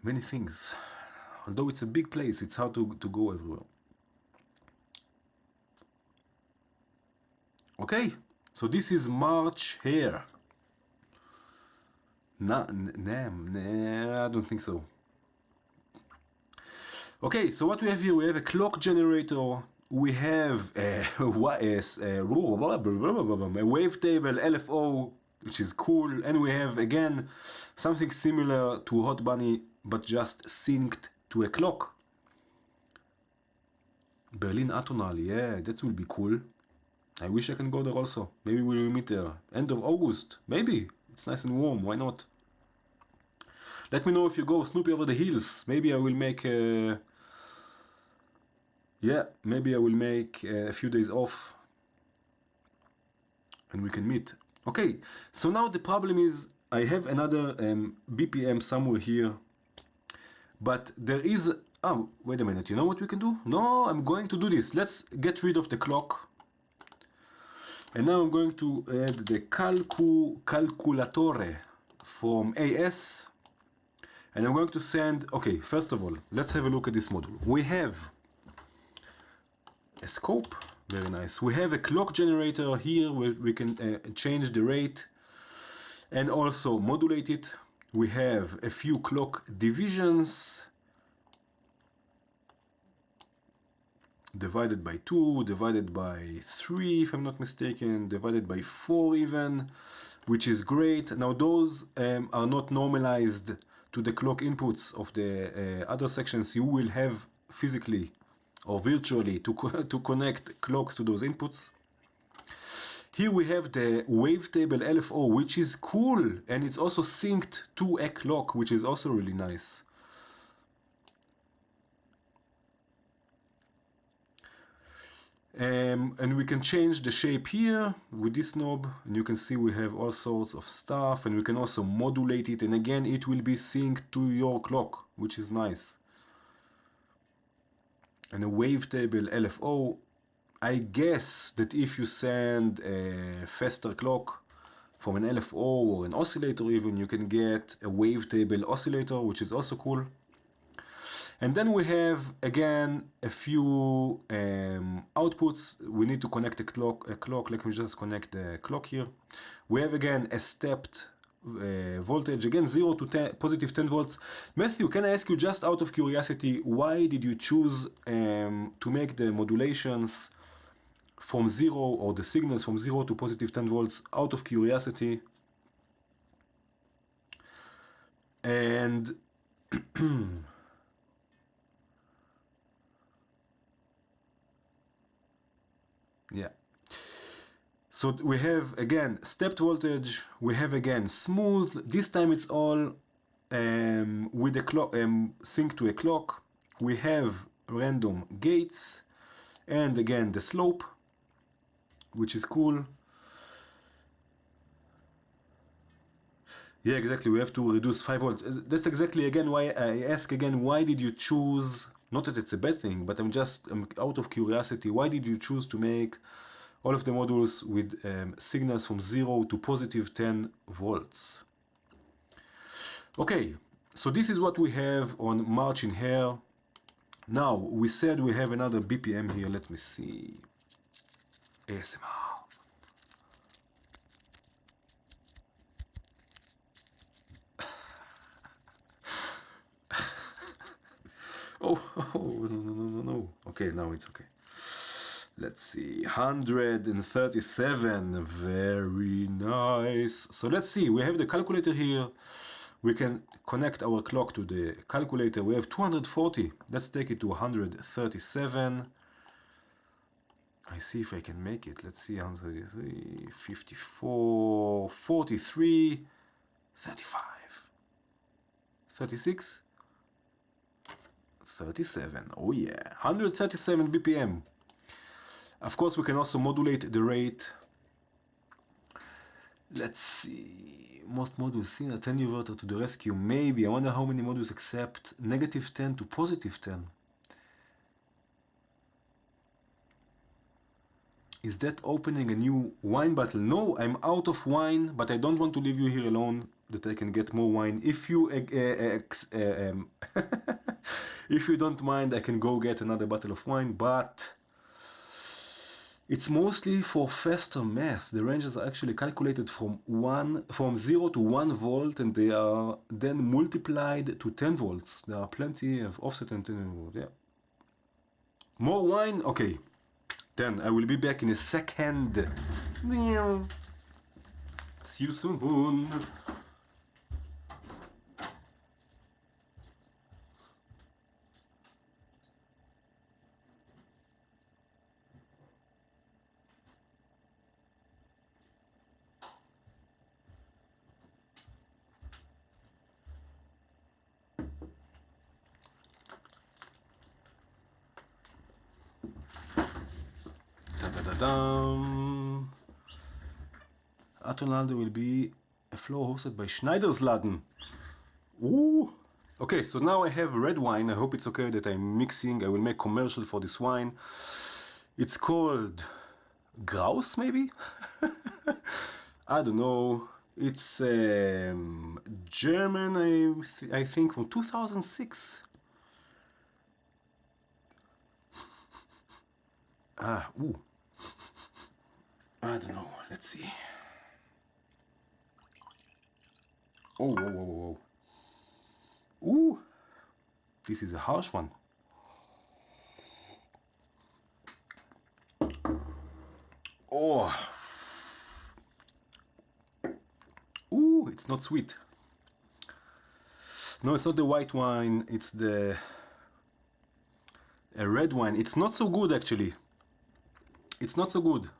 Speaker 1: Many things. Although it's a big place, it's hard to go everywhere. Okay, so this is March Hare. Nah, I don't think so. Okay, so what we have here, we have a clock generator, we have a wavetable LFO, which is cool, and we have again something similar to Hot Bunny, but just synced to a clock. Berlin Atonal, yeah, that will be cool. I wish I can go there also. Maybe we will meet there. End of August, maybe. It's nice and warm, why not? Let me know if you go Snoopy over the hills. Maybe I will make a... Yeah, maybe I will make a few days off and we can meet. Okay, so now the problem is I have another BPM somewhere here, but there is... Oh, wait a minute, you know what we can do? No, I'm going to do this. Let's get rid of the clock. And now I'm going to add the calculatore from AS. And I'm going to send, okay, first of all, let's have a look at this module. We have a scope, very nice. We have a clock generator here where we can change the rate and also modulate it. We have a few clock divisions, divided by 2, divided by 3, if I'm not mistaken, divided by 4 even, which is great. Now those are not normalized to the clock inputs of the other sections. You will have physically or virtually to connect clocks to those inputs. Here we have the wavetable LFO, which is cool, and it's also synced to a clock, which is also really nice. And we can change the shape here with this knob, and you can see we have all sorts of stuff, and we can also modulate it, and again it will be synced to your clock, which is nice. And a wavetable LFO, I guess that if you send a faster clock from an LFO or an oscillator even, you can get a wavetable oscillator, which is also cool. And then we have again a few outputs. We need to connect a clock. Let me just connect the clock here. We have again a stepped voltage, again 0 to 10, positive 10 volts. Matthew, can I ask you, just out of curiosity, why did you choose to make the modulations from 0, or the signals from 0 to positive 10 volts, out of curiosity? And yeah, so we have again stepped voltage, we have again smooth, this time it's all with the clock, sync to a clock. We have random gates, and again the slope, which is cool. Yeah, exactly. We have to reduce 5 volts. That's exactly again why I ask again, why did you choose, not that it's a bad thing, but I'm out of curiosity, why did you choose to make all of the modules with signals from 0 to positive 10 volts? Okay, so this is what we have on March in Hare. Now, we said we have another BPM here. Let me see. ASMR. Oh, no. Okay, now it's okay. Let's see, 137, very nice. So let's see, we have the calculator here. We can connect our clock to the calculator. We have 240. Let's take it to 137. I see if I can make it. Let's see, 133, 54, 43, 35, 36, 37. Oh yeah, 137 BPM. Of course, we can also modulate the rate. Let's see. Most modules see a 10 inverter to the rescue. Maybe. I wonder how many modules accept negative 10 to positive 10. Is that opening a new wine bottle? No, I'm out of wine, but I don't want to leave you here alone, that I can get more wine. If you if you don't mind, I can go get another bottle of wine, but it's mostly for faster math. The ranges are actually calculated from 0 to 1 volt, and they are then multiplied to 10 volts. There are plenty of offset and 10 volts. Yeah. More wine? Okay. Then I will be back in a second. See you soon. Atonaldo will be a flow hosted by Schneidersladen. Ooh! Okay, so now I have red wine. I hope it's okay that I'm mixing. I will make commercial for this wine. It's called Graus, maybe? I don't know. It's German, I think, from 2006. Ooh. I don't know. Let's see. Oh, whoa. Ooh. This is a harsh one. Oh. Ooh, it's not sweet. No, it's not the white wine. It's a red wine. It's not so good, actually. It's not so good.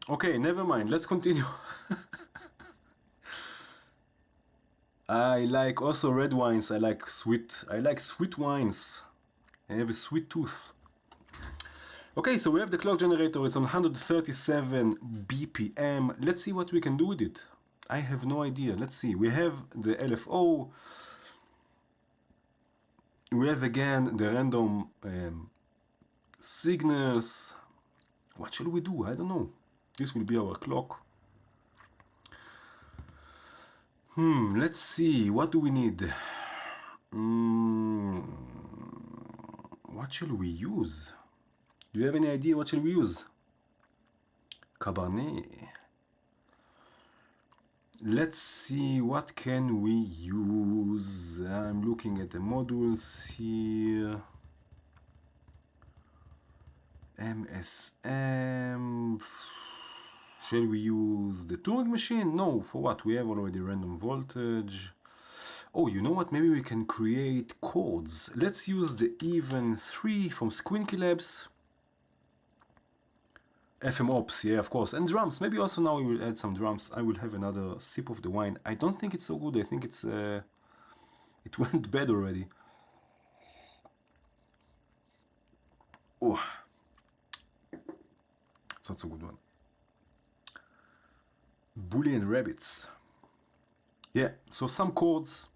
Speaker 1: Okay, never mind. Let's continue. I like also red wines. I like sweet wines. I have a sweet tooth. Okay, so we have the clock generator. It's on 137 BPM. Let's see what we can do with it. I have no idea. Let's see. We have the LFO. We have again the random signals. What shall we do? I don't know. This will be our clock. Let's see. What do we need? What shall we use? Do you have any idea what shall we use? Cabernet. Let's see, what can we use? I'm looking at the modules here. MSM. Shall we use the Turing machine? No, for what? We have already random voltage. Oh, you know what? Maybe we can create chords. Let's use the even 3 from Squinky Labs. FM ops, yeah, of course. And drums. Maybe also now we will add some drums. I will have another sip of the wine. I don't think it's so good. I think it's it went bad already. Oh, it's not so good one. Boolean rabbits. Yeah, so some chords.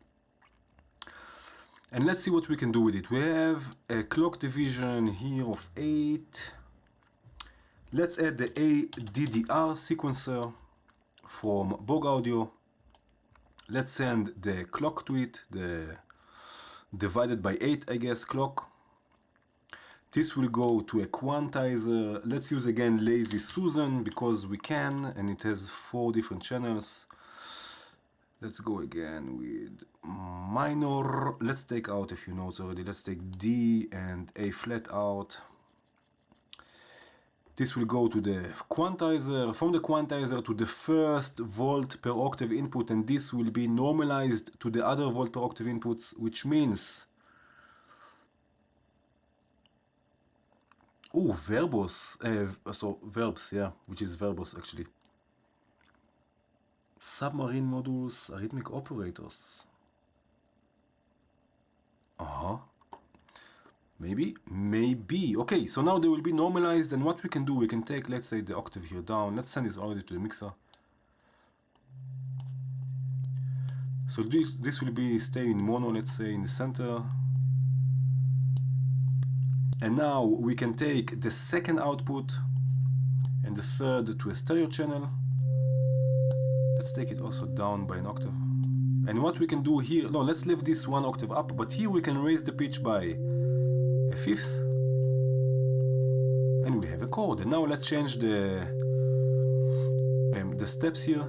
Speaker 1: And let's see what we can do with it. We have a clock division here of 8. Let's add the ADDR sequencer from Bog Audio. Let's send the clock to it, the divided by 8, I guess, clock. This will go to a quantizer. Let's use again Lazy Susan because we can, and it has 4 different channels. Let's go again with minor. Let's take out a few notes already. Let's take D and A flat out. This will go to the quantizer, from the quantizer to the first volt per octave input, and this will be normalized to the other volt per octave inputs, which means, verbose, so verbs, yeah, which is verbose actually. Submarine modules, arithmetic operators. Maybe. Okay, so now they will be normalized, and what we can do, we can take, let's say, the octave here down. Let's send this already to the mixer. So this will be stay in mono, let's say, in the center. And now we can take the second output and the third to a stereo channel. Let's take it also down by an octave. And what we can do here, no, let's leave this 1 octave up, but here we can raise the pitch by a fifth, and we have a chord. And now let's change the steps here.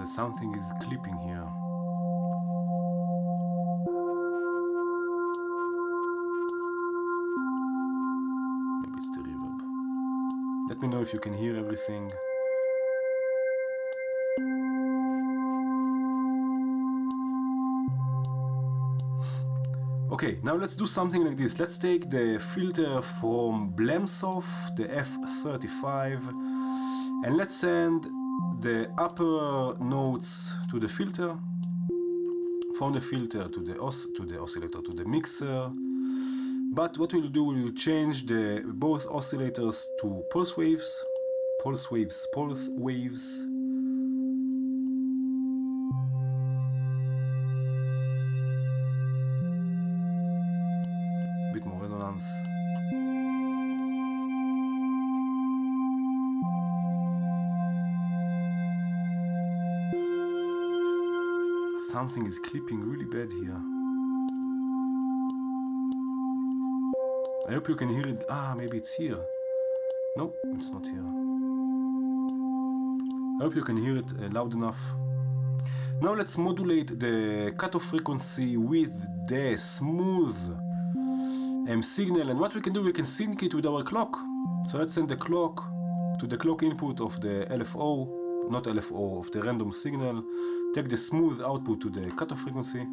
Speaker 1: Something is clipping here. Maybe it's the reverb. Let me know if you can hear everything. Okay, now let's do something like this. Let's take the filter from Blemsoft, the F35, and let's send the upper notes to the filter, from the filter to the oscillator to the mixer. But what we'll do, we'll change both oscillators to pulse waves. Bit more resonance. Something is clipping really bad here. I hope you can hear it. Maybe it's here. No, it's not here. I hope you can hear it loud enough. Now let's modulate the cutoff frequency with the smooth signal. And what we can do, we can sync it with our clock. So let's send the clock to the clock input of the LFO, not LFO, of the random signal. Take the smooth output to the cutoff frequency.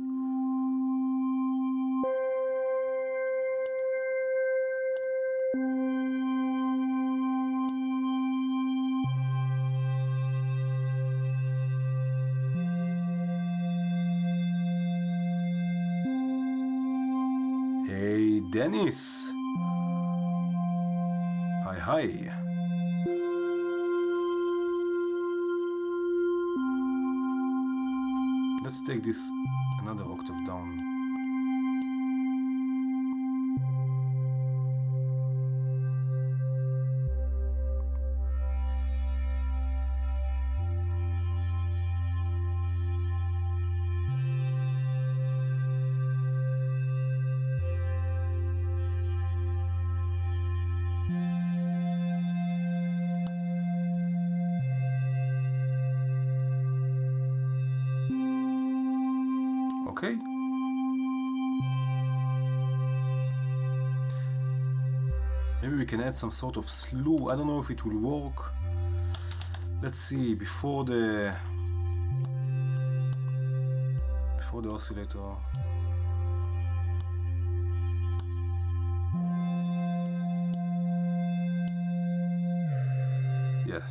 Speaker 1: Hey, Dennis. Hi. Let's take this another octave down. Okay. Maybe we can add some sort of slew. I don't know if it will work. Let's see, before the oscillator. Yes.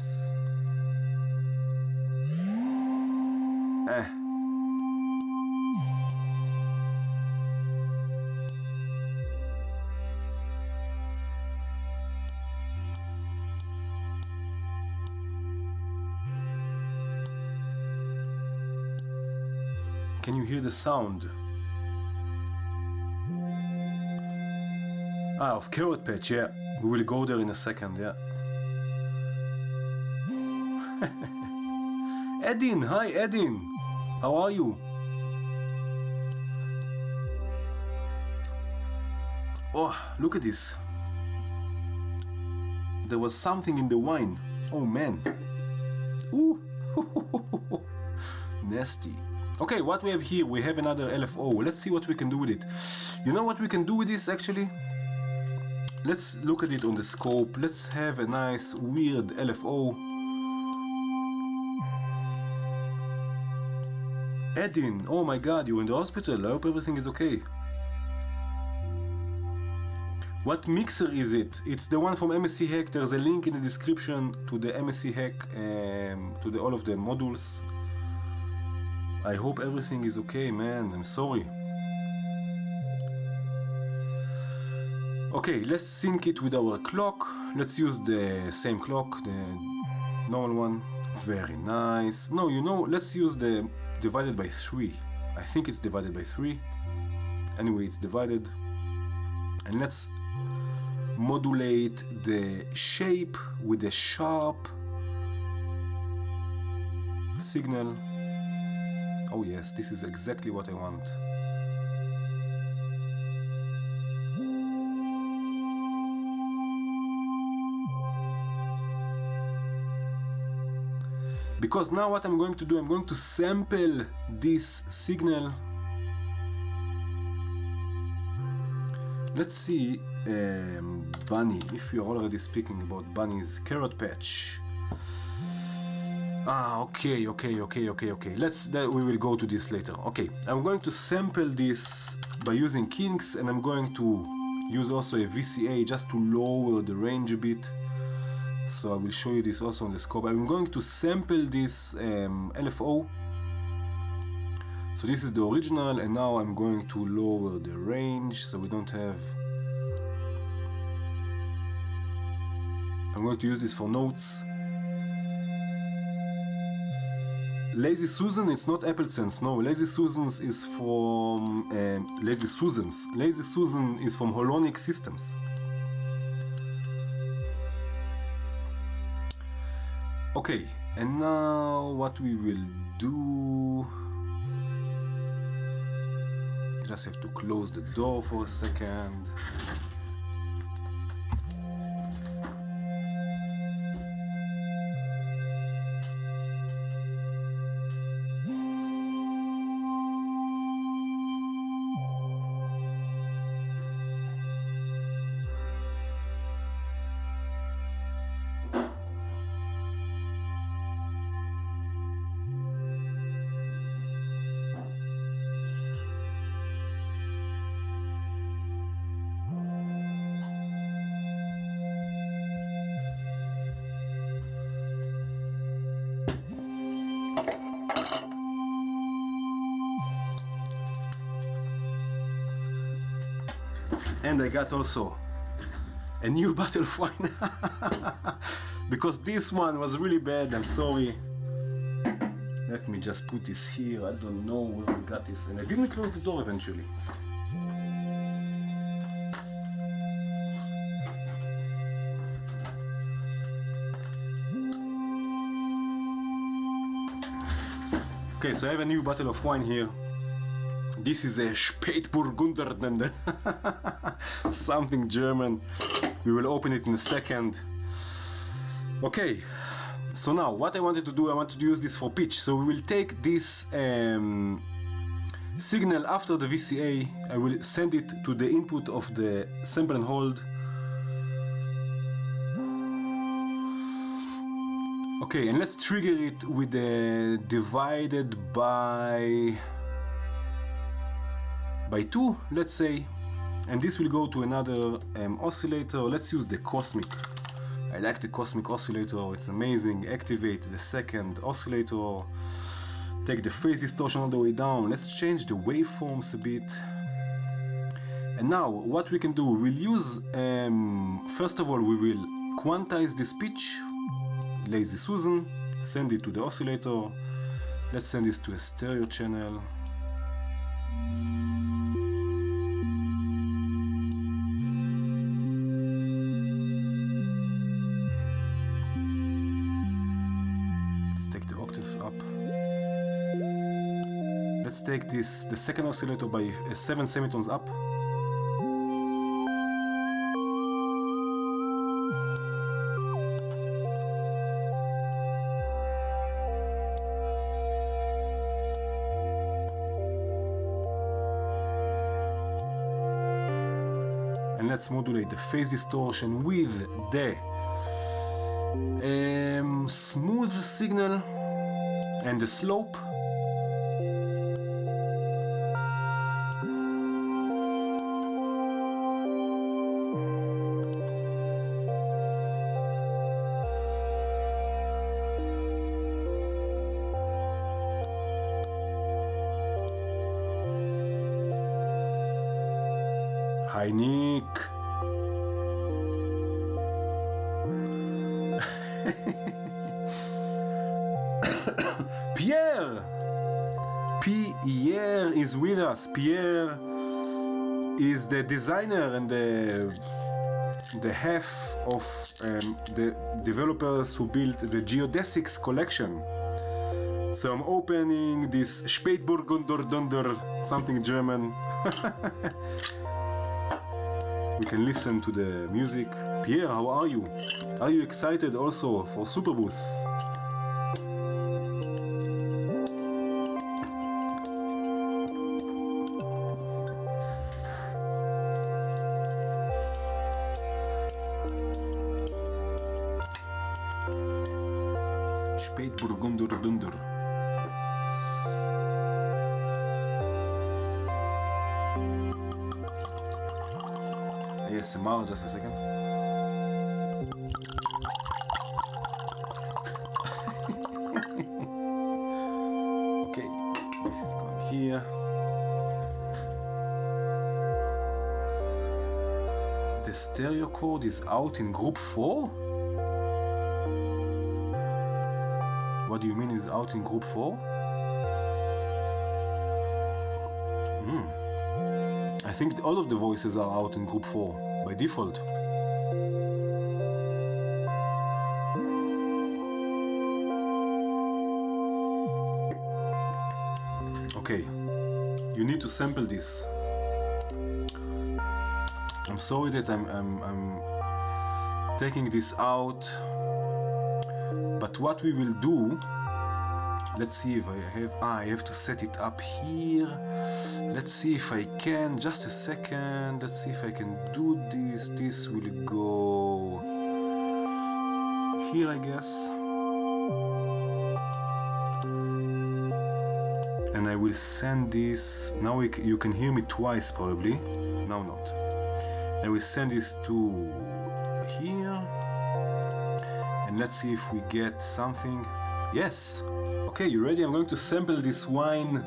Speaker 1: Can you hear the sound? Of carrot patch, yeah. We will go there in a second, yeah. Edin, hi Edin. How are you? Oh, look at this. There was something in the wine. Oh man. Ooh. Nasty. Okay, what we have here, we have another LFO. Let's see what we can do with it. You know what we can do with this actually? Let's look at it on the scope. Let's have a nice weird LFO. Edin, oh my god, you're in the hospital. I hope everything is okay. What mixer is it? It's the one from MSC Hack. There's a link in the description to the MSC Hack, to all of the modules. I hope everything is okay, man. I'm sorry. Okay, let's sync it with our clock. Let's use the same clock, the normal one. Very nice. No, you know, let's use the divided by 3. I think it's divided by 3. Anyway, it's divided. And let's modulate the shape with a sharp signal. Oh yes, this is exactly what I want. Because now what I'm going to do, I'm going to sample this signal. Let's see, Bunny, if you're already speaking about Bunny's carrot patch. Okay. We will go to this later. Okay, I'm going to sample this by using kinks, and I'm going to use also a VCA just to lower the range a bit. So I will show you this also on the scope. I'm going to sample this LFO. So this is the original, and now I'm going to lower the range so we don't have... I'm going to use this for notes. Lazy Susan, it's not AppleSense, no. Lazy Susans is from... Lazy Susans. Lazy Susan is from Holonic Systems. Okay, and now what we will do... Just have to close the door for a second. And I got also a new bottle of wine because this one was really bad. I'm sorry. Let me just put this here. I don't know where we got this, and I didn't close the door eventually. Okay, so I have a new bottle of wine here. This is a Spätburgunder, something German. We will open it in a second. Okay, so now what I wanted to do, I wanted to use this for pitch. So we will take this signal after the VCA. I will send it to the input of the sample and hold. Okay, and let's trigger it with the divided by 2, let's say, and this will go to another oscillator. Let's use the cosmic. I like the cosmic oscillator, it's amazing. Activate the second oscillator, take the phase distortion all the way down. Let's change the waveforms a bit. And now what we can do, we'll use, first of all, we will quantize this pitch, Lazy Susan, send it to the oscillator. Let's send this to a stereo channel. Let's take the octaves up. Let's take this, the second oscillator by 7 semitones up. And let's modulate the phase distortion with the smooth signal and the slope. Hi, Nick. Pierre! Pierre is with us. Pierre is the designer and the half of the developers who built the Geodesics collection. So I'm opening this Spätburgunder Dunder, something German. We can listen to the music. Pierre, how are you? Are you excited also for Superbooth? Spätburgunder Dunder. ASMR, just a second. Okay, this is going here. The stereo chord is out in group 4? What do you mean is out in group 4? I think all of the voices are out in group 4 by default. Okay, you need to sample this. I'm sorry that I'm taking this out, but what we will do, let's see if I have, I have to set it up here. Let's see if I can, just a second, let's see if I can do this. This will go here, I guess. And I will send this, now you can hear me twice probably, now not. I will send this to here, and let's see if we get something. Yes! Okay, you ready? I'm going to sample this wine.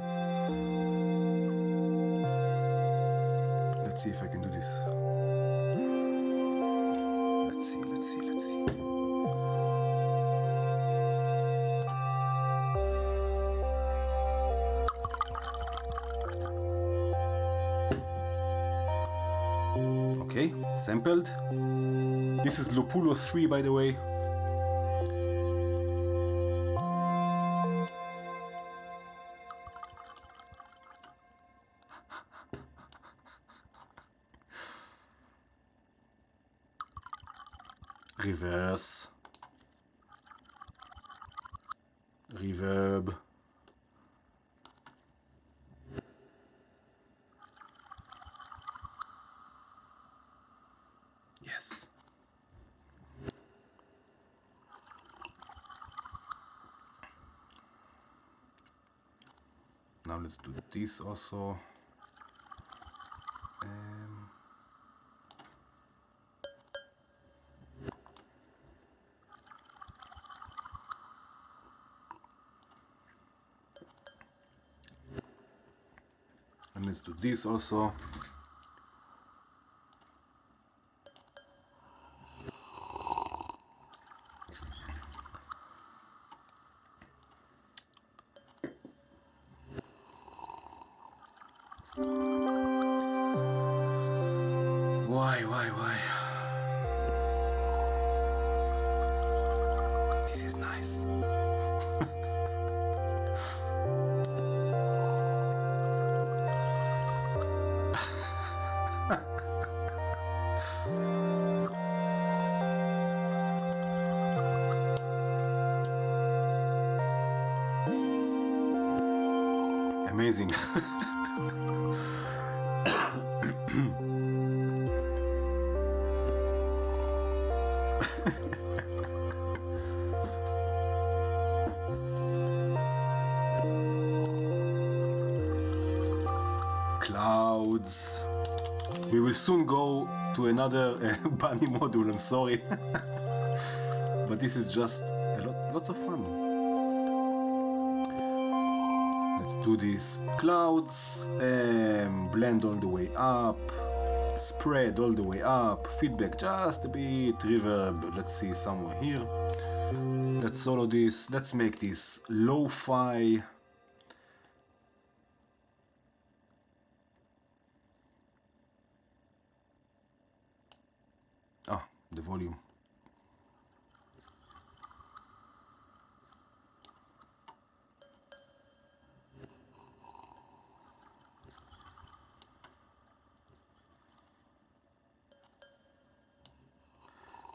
Speaker 1: Let's see if I can do this. Let's see. Okay, sampled. This is Lopulo 3, by the way. Reverse, reverb, yes. Now let's do this also. And let's do this also. Why? This is nice. Amazing. Clouds. We will soon go to another bunny module, I'm sorry. But this is just lots of fun. Let's do this. Clouds, blend all the way up, spread all the way up, feedback just a bit, reverb, let's see somewhere here. Let's solo this, let's make this lo-fi. The volume.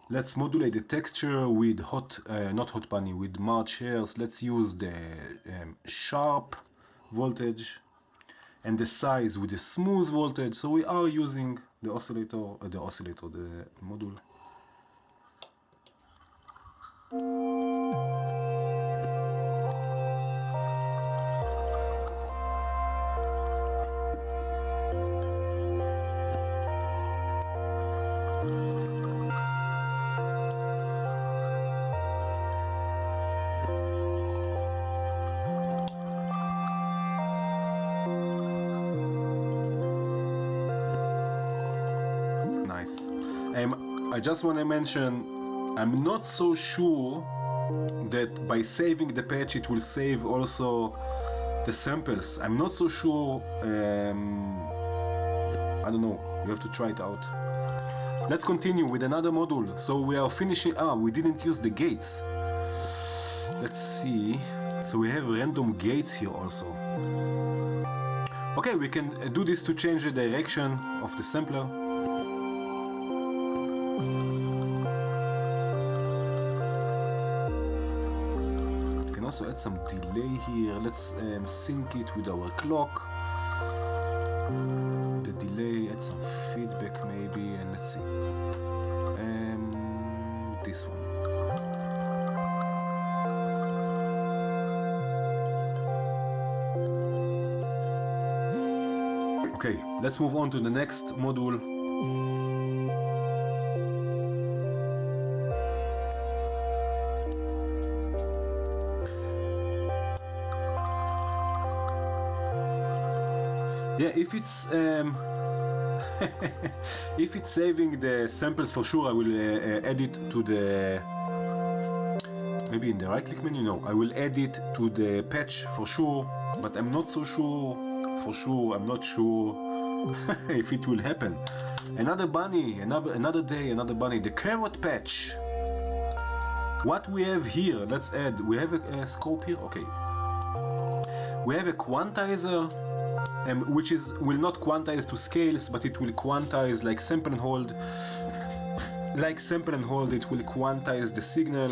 Speaker 1: Let's modulate the texture with not hot bunny, with March hares. Let's use the sharp voltage and the size with the smooth voltage. So we are using the the module. Nice. I just want to mention, I'm not so sure that by saving the patch it will save also the samples. I'm not so sure. I don't know. You have to try it out. Let's continue with another module. So we are finishing. We didn't use the gates. Let's see. So we have random gates here also. Okay, we can do this to change the direction of the sampler. Also add some delay here. Let's sync it with our clock. The delay, add some feedback maybe, and let's see. This one. Okay, let's move on to the next module. Yeah, if it's if it's saving the samples, for sure I will add it to the, maybe in the right click menu. No, I will add it to the patch for sure, but I'm not so sure. I'm not sure if it will happen. Another bunny, another day, another bunny. The carrot patch. What we have here? Let's add. We have a scope here. Okay. We have a quantizer. Which will not quantize to scales, but it will quantize like sample and hold. Like sample and hold, it will quantize the signal.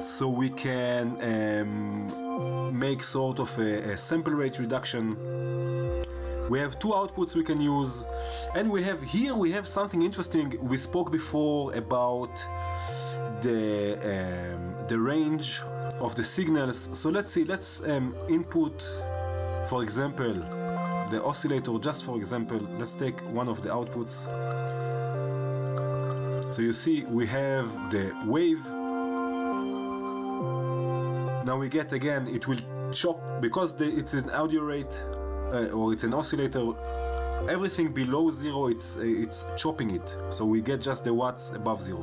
Speaker 1: So we can make sort of a sample rate reduction. We have two outputs we can use, and we have something interesting. We spoke before about the range of the signals. So let's see, let's input, for example, the oscillator, just for example. Let's take one of the outputs. So you see we have the wave. Now we get again, it will chop, because it's an audio rate or it's an oscillator, everything below 0 it's chopping it, so we get just the watts above 0.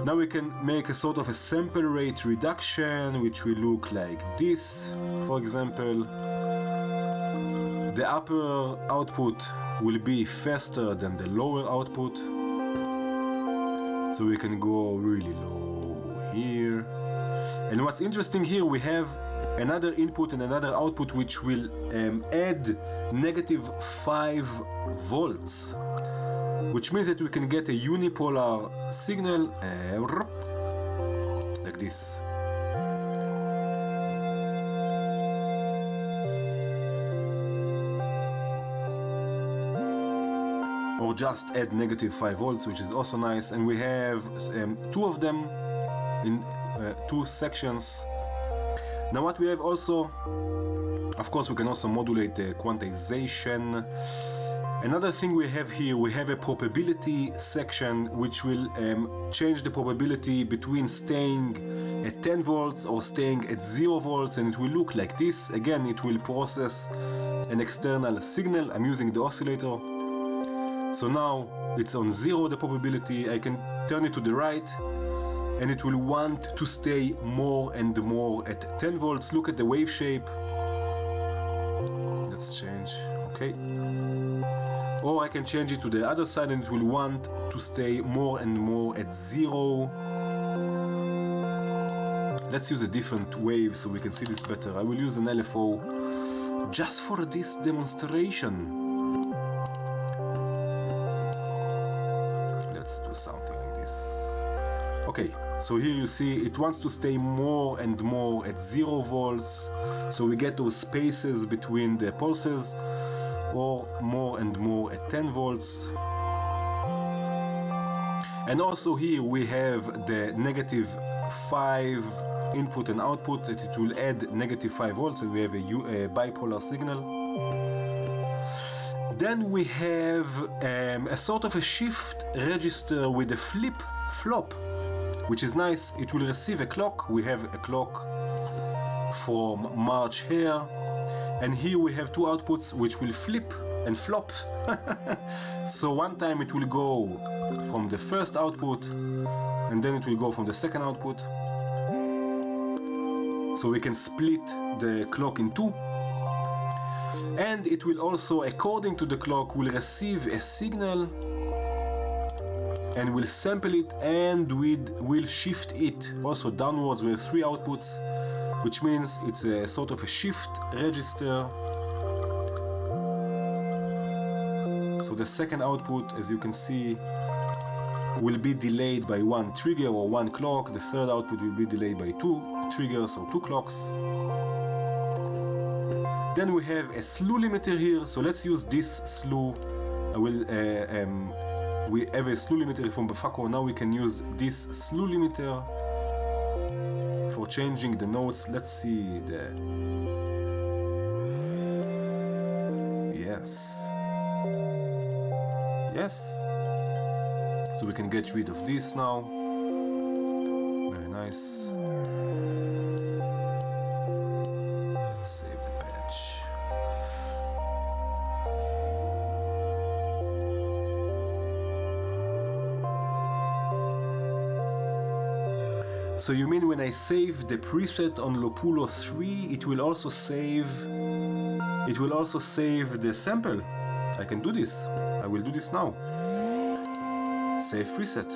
Speaker 1: Now we can make a sort of a sample rate reduction, which will look like this. For example, the upper output will be faster than the lower output, so we can go really low here. And what's interesting here, we have another input and another output which will add -5 volts, which means that we can get a unipolar signal like this. Or just add -5 volts, which is also nice. And we have two of them in two sections. Now what we have also, of course we can also modulate the quantization. Another thing we have here, we have a probability section which will change the probability between staying at 10 volts or staying at 0 volts, and it will look like this. Again, it will process an external signal. I'm using the oscillator. So now it's on 0, the probability. I can turn it to the right, and it will want to stay more and more at 10 volts. Look at the wave shape. Let's change, okay. Or I can change it to the other side, and it will want to stay more and more at 0. Let's use a different wave so we can see this better. I will use an LFO just for this demonstration. Let's do something like this. Okay, so here you see it wants to stay more and more at 0 volts, so we get those spaces between the pulses, or more and more at 10 volts. And also here we have the -5 input and output, that it will add -5 volts, and we have a bipolar signal. Then we have a sort of a shift register with a flip-flop, which is nice. It will receive a clock. We have a clock from March Hare, and here we have two outputs which will flip and flop. So one time it will go from the first output, and then it will go from the second output. So we can split the clock in two. And it will also, according to the clock, will receive a signal and will sample it, and will shift it also downwards. We have 3 outputs, which means it's a sort of a shift register. So the second output, as you can see, will be delayed by 1 trigger or 1 clock. The third output will be delayed by 2 triggers or 2 clocks. Then we have a slew limiter here, so let's use this slew. We have a slew limiter from Bafako. Now we can use this slew limiter for changing the notes. Let's see the... Yes. So we can get rid of this now. Very nice. Let's save the patch. So you mean when I save the preset on Lopulo 3, it will also save the sample? I can do this. I will do this now. Save preset.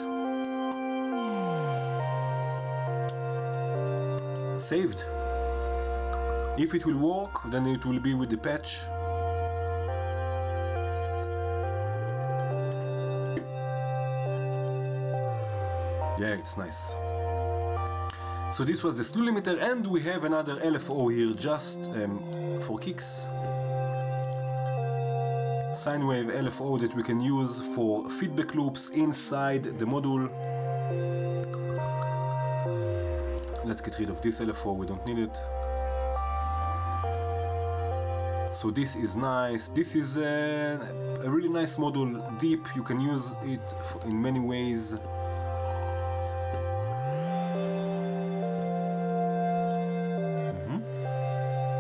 Speaker 1: Saved. If it will work, then it will be with the patch. Yeah, it's nice. So this was the slew limiter, and we have another LFO here just for kicks. Sine wave LFO that we can use for feedback loops inside the module. Let's get rid of this LFO, we don't need it. So this is nice. This is a really nice module, deep. You can use it in many ways.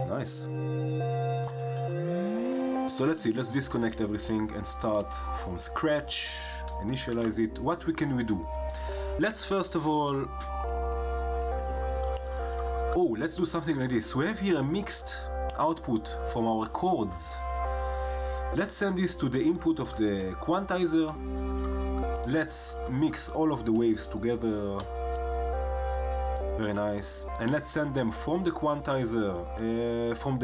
Speaker 1: Nice. So let's see, let's disconnect everything and start from scratch, initialize it. What can we do? Let's first of all, let's do something like this. We have here a mixed output from our chords. Let's send this to the input of the quantizer. Let's mix all of the waves together. Very nice. And let's send them from the quantizer, from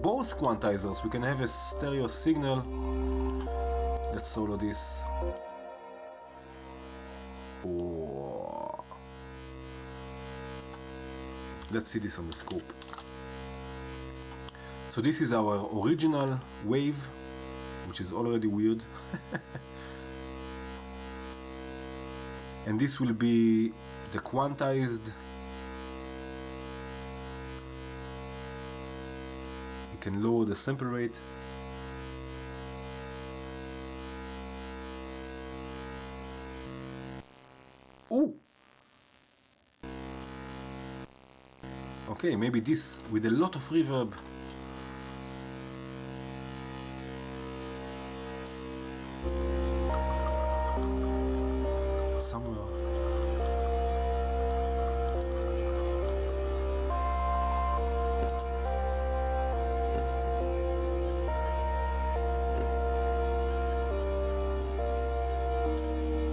Speaker 1: both quantizers. We can have a stereo signal. Let's solo this. Oh. Let's see this on the scope. So this is our original wave, which is already weird. And this will be the quantized. You can lower the sample rate. Ooh! Okay, maybe this with a lot of reverb. Somewhere.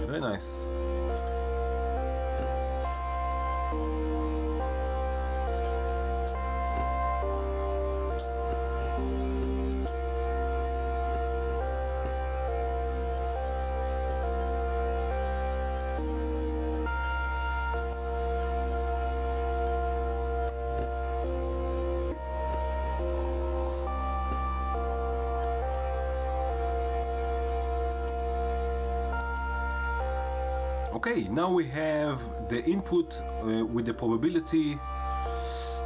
Speaker 1: Very nice. Okay, now we have the input with the probability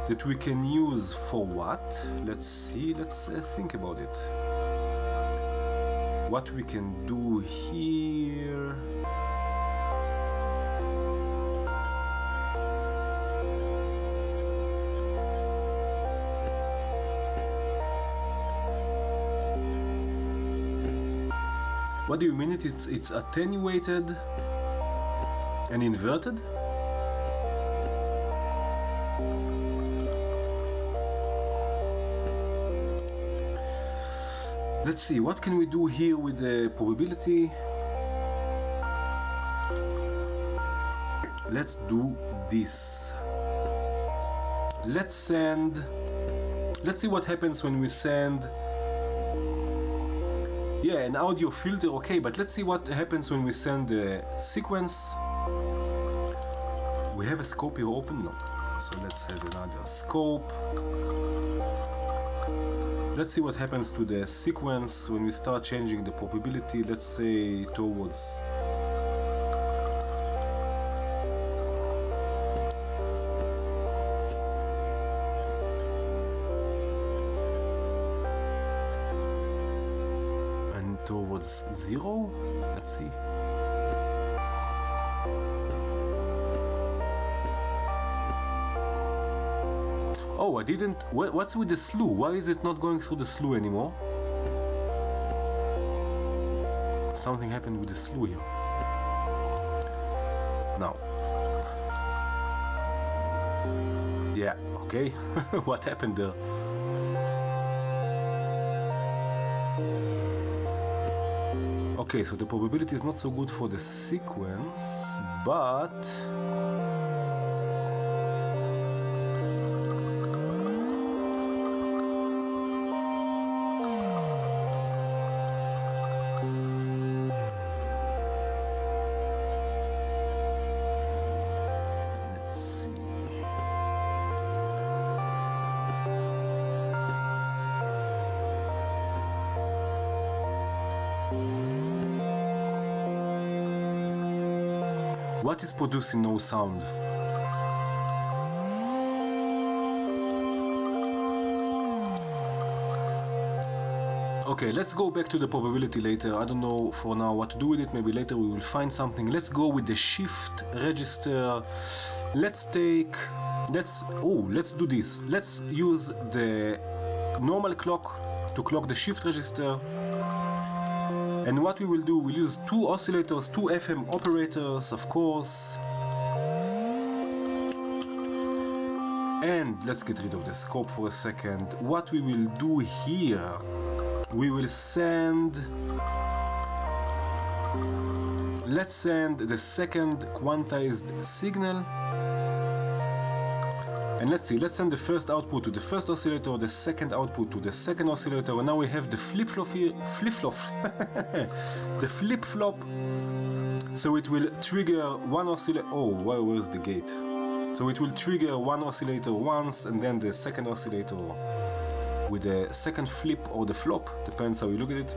Speaker 1: that we can use for what? Let's see, let's think about it. What we can do here. What do you mean it's attenuated and inverted? Let's see, what can we do here with the probability? Let's do this. Let's see what happens when we send, an audio filter, okay, but let's see what happens when we send the sequence. We have a scope here open? No. So let's have another scope. Let's see what happens to the sequence when we start changing the probability, let's say towards and towards 0. Let's see. Oh, I didn't. What's with the slew? Why is it not going through the slew anymore? Something happened with the slew here. Now. Yeah, okay. What happened there? Okay, so the probability is not so good for the sequence, but what is producing no sound? Okay, let's go back to the probability later. I don't know for now what to do with it. Maybe later we will find something. Let's go with the shift register. Let's do this. Let's use the normal clock to clock the shift register. And what we will do, we'll use two oscillators, two FM operators, of course. And let's get rid of the scope for a second. What we will do here, we will let's send the second quantized signal. And let's send the first output to the first oscillator, the second output to the second oscillator, and now we have the flip-flop here, the flip-flop, so it will trigger one oscillator, where's the gate? So it will trigger one oscillator once, and then the second oscillator with the second flip or the flop, depends how you look at it.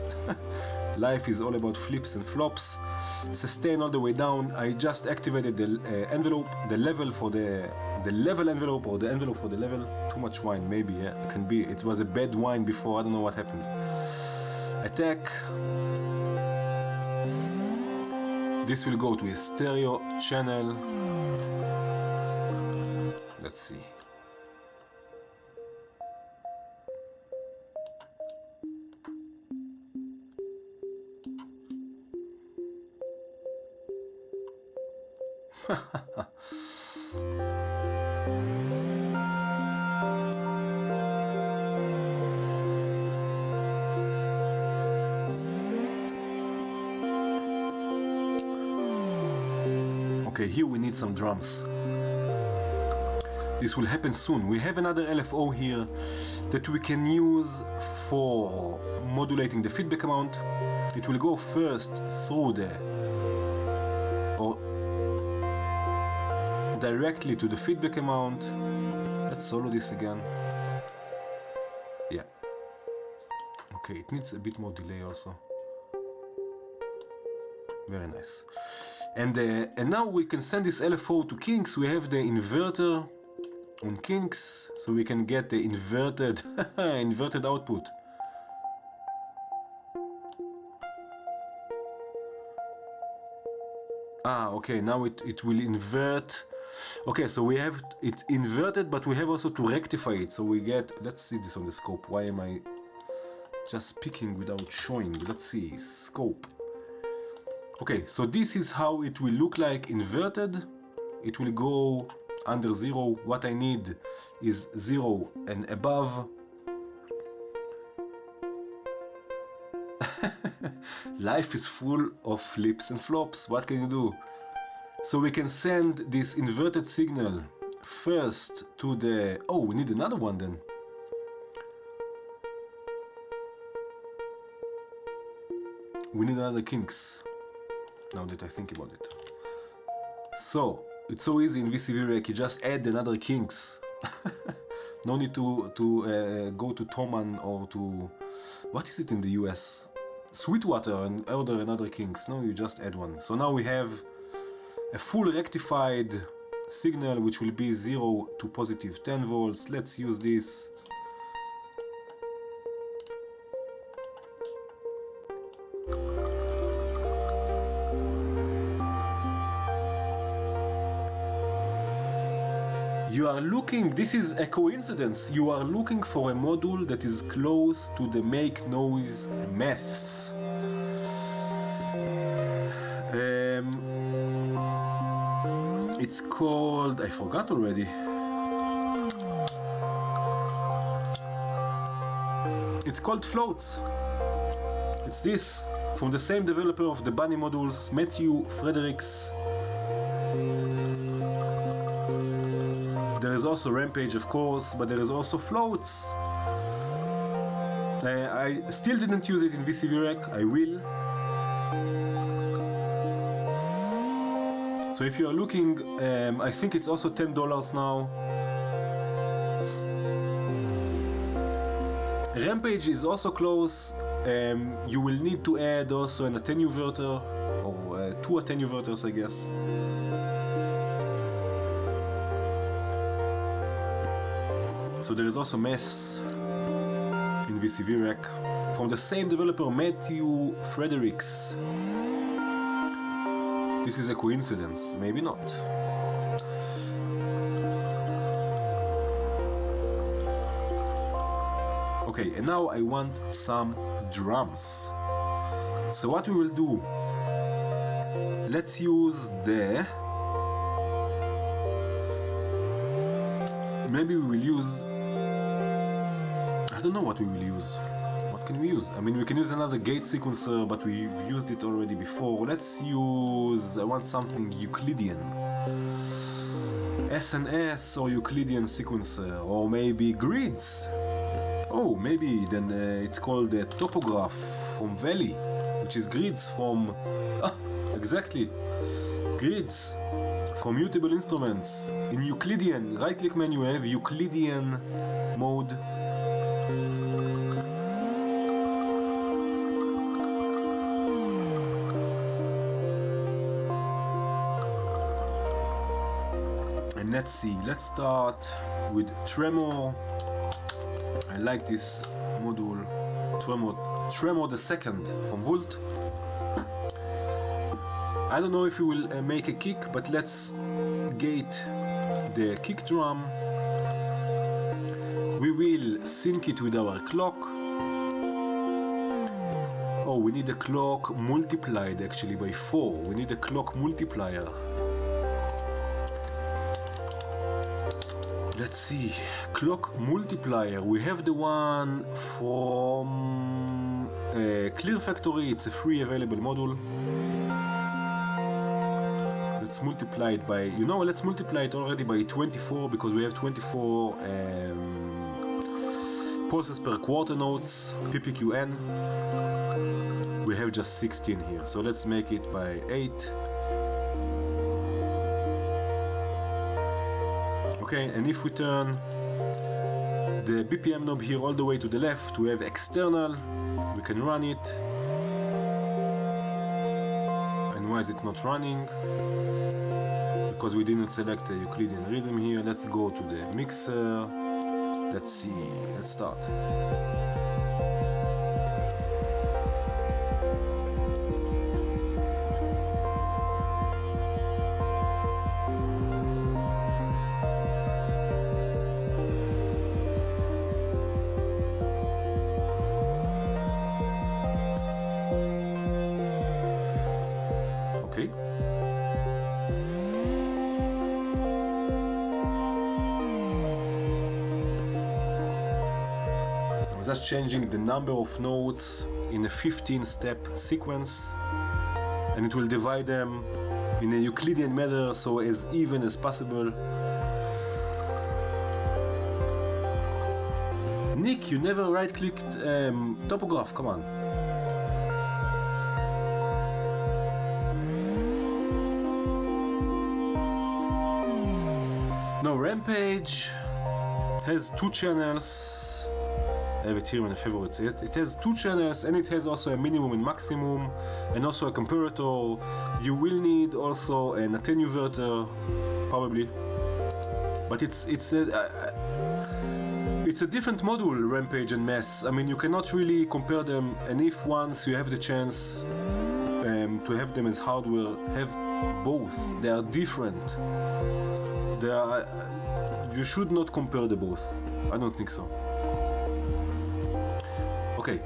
Speaker 1: Life is all about flips and flops. Sustain all the way down. I just activated the envelope, the level for the level envelope, or the envelope for the level. Too much wine, maybe, yeah, it can be. It was a bad wine before, I don't know what happened. Attack. This will go to a stereo channel. Let's see. Okay, here we need some drums. This will happen soon. We have another LFO here that we can use for modulating the feedback amount. It will go first through or directly to the feedback amount. Let's solo this again. Yeah. Okay, it needs a bit more delay also. Very nice. And now we can send this LFO to kinks. We have the inverter on kinks, so we can get the inverted inverted output. Okay, now it will invert. Okay, so we have it inverted, but we have also to rectify it. So we get, let's see this on the scope. Why am I just picking without showing? Let's see, scope. Okay, so this is how it will look like inverted. It will go under 0. What I need is 0 and above. Life is full of flips and flops. What can you do? So we can send this inverted signal first to the... Oh, we need another one then. We need another kinks, now that I think about it. So, it's so easy in VCV Rec, you just add another kinks. No need to go to Thomann or to... What is it in the US? Sweetwater and order another kinks. No, you just add one. So now we have a full rectified signal which will be 0 to positive 10 volts. Let's use this. You are looking, this is a coincidence, you are looking for a module that is close to the make noise maths. It's called, I forgot already. It's called Floats. It's this, from the same developer of the Bunny modules, Matthew Friedrichs. There is also Rampage, of course, but there is also Floats. I still didn't use it in VCV Rec, I will. So if you are looking, I think it's also $10 now. Rampage is also close. You will need to add also an attenuverter, or 2 attenuverters, I guess. So there is also maths in VCV Rec. from the same developer, Matthew Friedrichs. This is a coincidence, maybe not. Okay, and now I want some drums. So what we will do, let's use the, maybe we will use, I don't know what we will use. What can we use? I mean, we can use another gate sequencer, but we've used it already before. Let's use, I want something Euclidean. SNS or Euclidean sequencer, or maybe grids. Oh, maybe then it's called the topograph from Valley, which is grids from, exactly, grids from mutable instruments. In Euclidean, right-click menu, have Euclidean mode. And let's see, let's start with tremor. I like this module, tremor the second from Volt. I don't know if we will make a kick, but let's gate the kick drum. We will sync it with our clock. Oh, we need a clock multiplied actually by 4. We need a clock multiplier. Let's see, clock multiplier. We have the one from Clear Factory. It's a free available module. Let's multiply it by, you know, let's multiply it already by 24 because we have 24 pulses per quarter notes, PPQN. We have just 16 here, so let's make it by 8. Okay, and if we turn the BPM knob here all the way to the left, we have external, we can run it. And why is it not running? Because we didn't select a Euclidean rhythm here. Let's go to the mixer. Let's see, let's start. Okay. I'm just changing the number of notes in a 15-step sequence, and it will divide them in a Euclidean manner so as even as possible. Nick, you never right-clicked topograph, come on. No, Rampage has 2 channels. I have it here in the favorites. It has 2 channels, and it has also a minimum and maximum, and also a comparator. You will need also an attenuator, probably. But it's a different module, Rampage and Mass. I mean, you cannot really compare them, and if once you have the chance to have them as hardware, have both. They are different. You should not compare the both. I don't think so. Okay.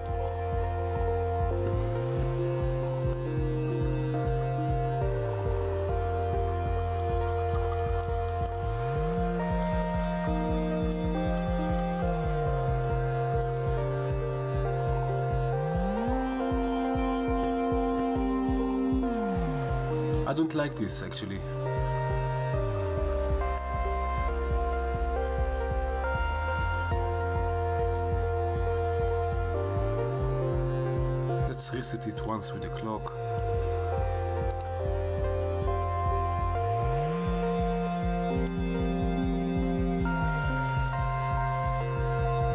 Speaker 1: I don't like this actually. Let's reset it once with the clock.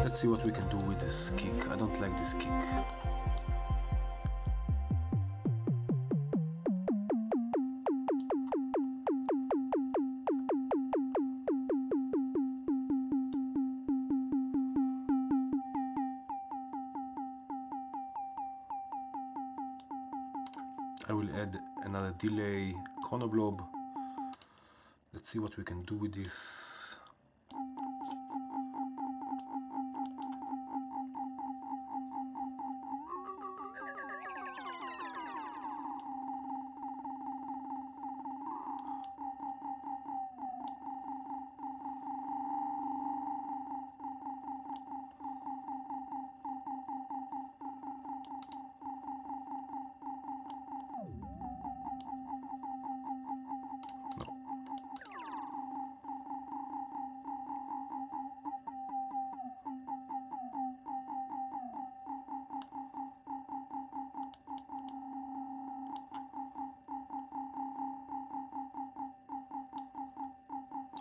Speaker 1: Let's see what we can do with this kick. I don't like this kick. I will add another delay chronoblob. Let's see what we can do with this.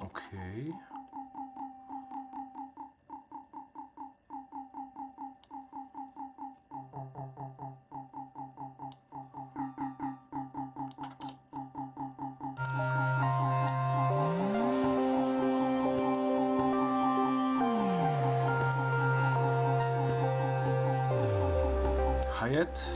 Speaker 1: Okay. Hyatt.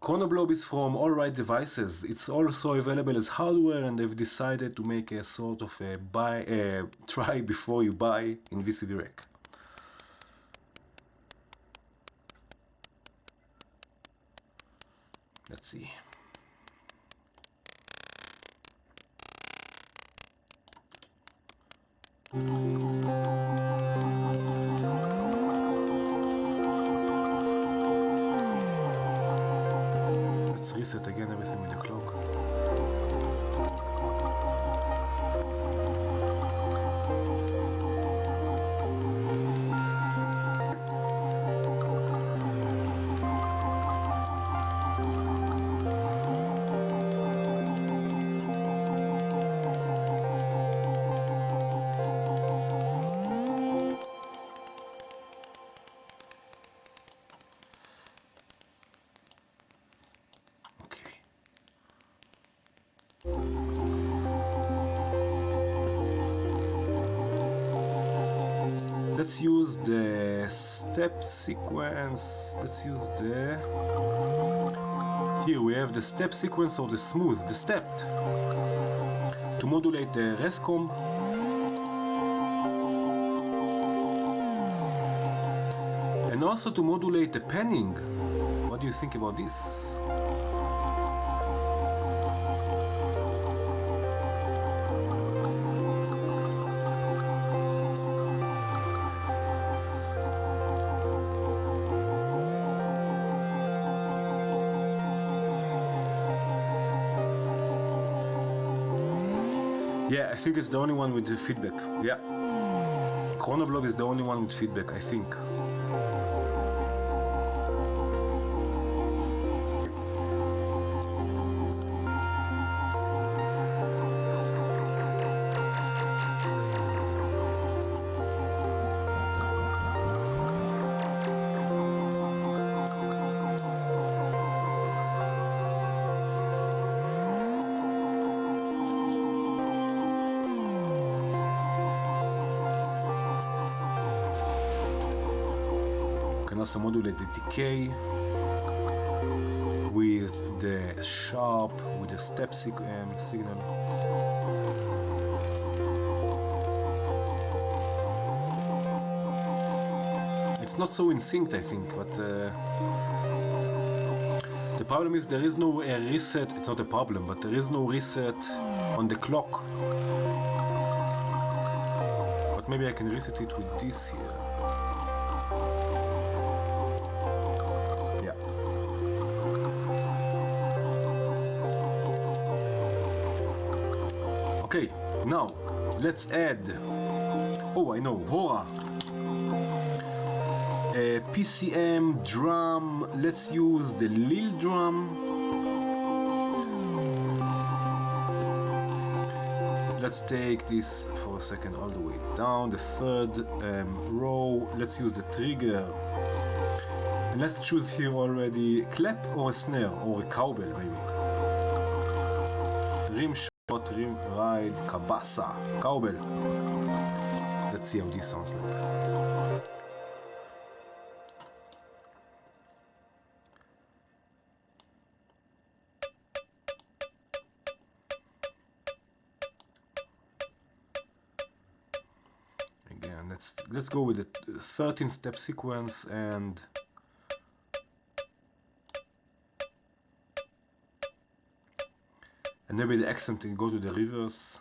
Speaker 1: Chronoblob is from All Right Devices. It's also available as hardware, and they've decided to make a sort of a try before you buy in VCV Rec. Let's see. Let's reset again everything with the clock. Let's use the step sequence. Let's use the... Here we have the step sequence or the smooth, the stepped. To modulate the rescom. And also to modulate the panning. What do you think about this? Yeah, I think it's the only one with the feedback. Yeah. Chronoblob is the only one with feedback, I think. Also modulate the decay with the sharp, with the step signal. It's not so in sync, I think, but the problem is there is no reset. It's not a problem, but there is no reset on the clock. But maybe I can reset it with this here. Okay, now let's add, oh I know, Hora, PCM drum. Let's use the Lil drum. let's take this for a second all the way down. The third row, let's use the trigger. And let's choose here already clap or a snare or a cowbell maybe. Rim shot, rim ride, kabasa, cowbell. Let's see how this sounds like. Again, let's go with the 13-step sequence and maybe the accent can go to the reverse.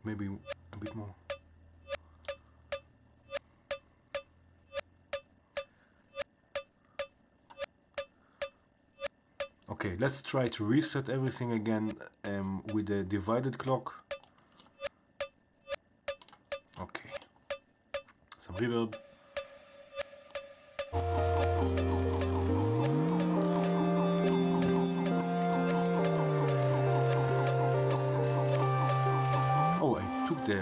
Speaker 1: Maybe a bit more. Okay, let's try to reset everything again with a divided clock. Okay, some reverb. The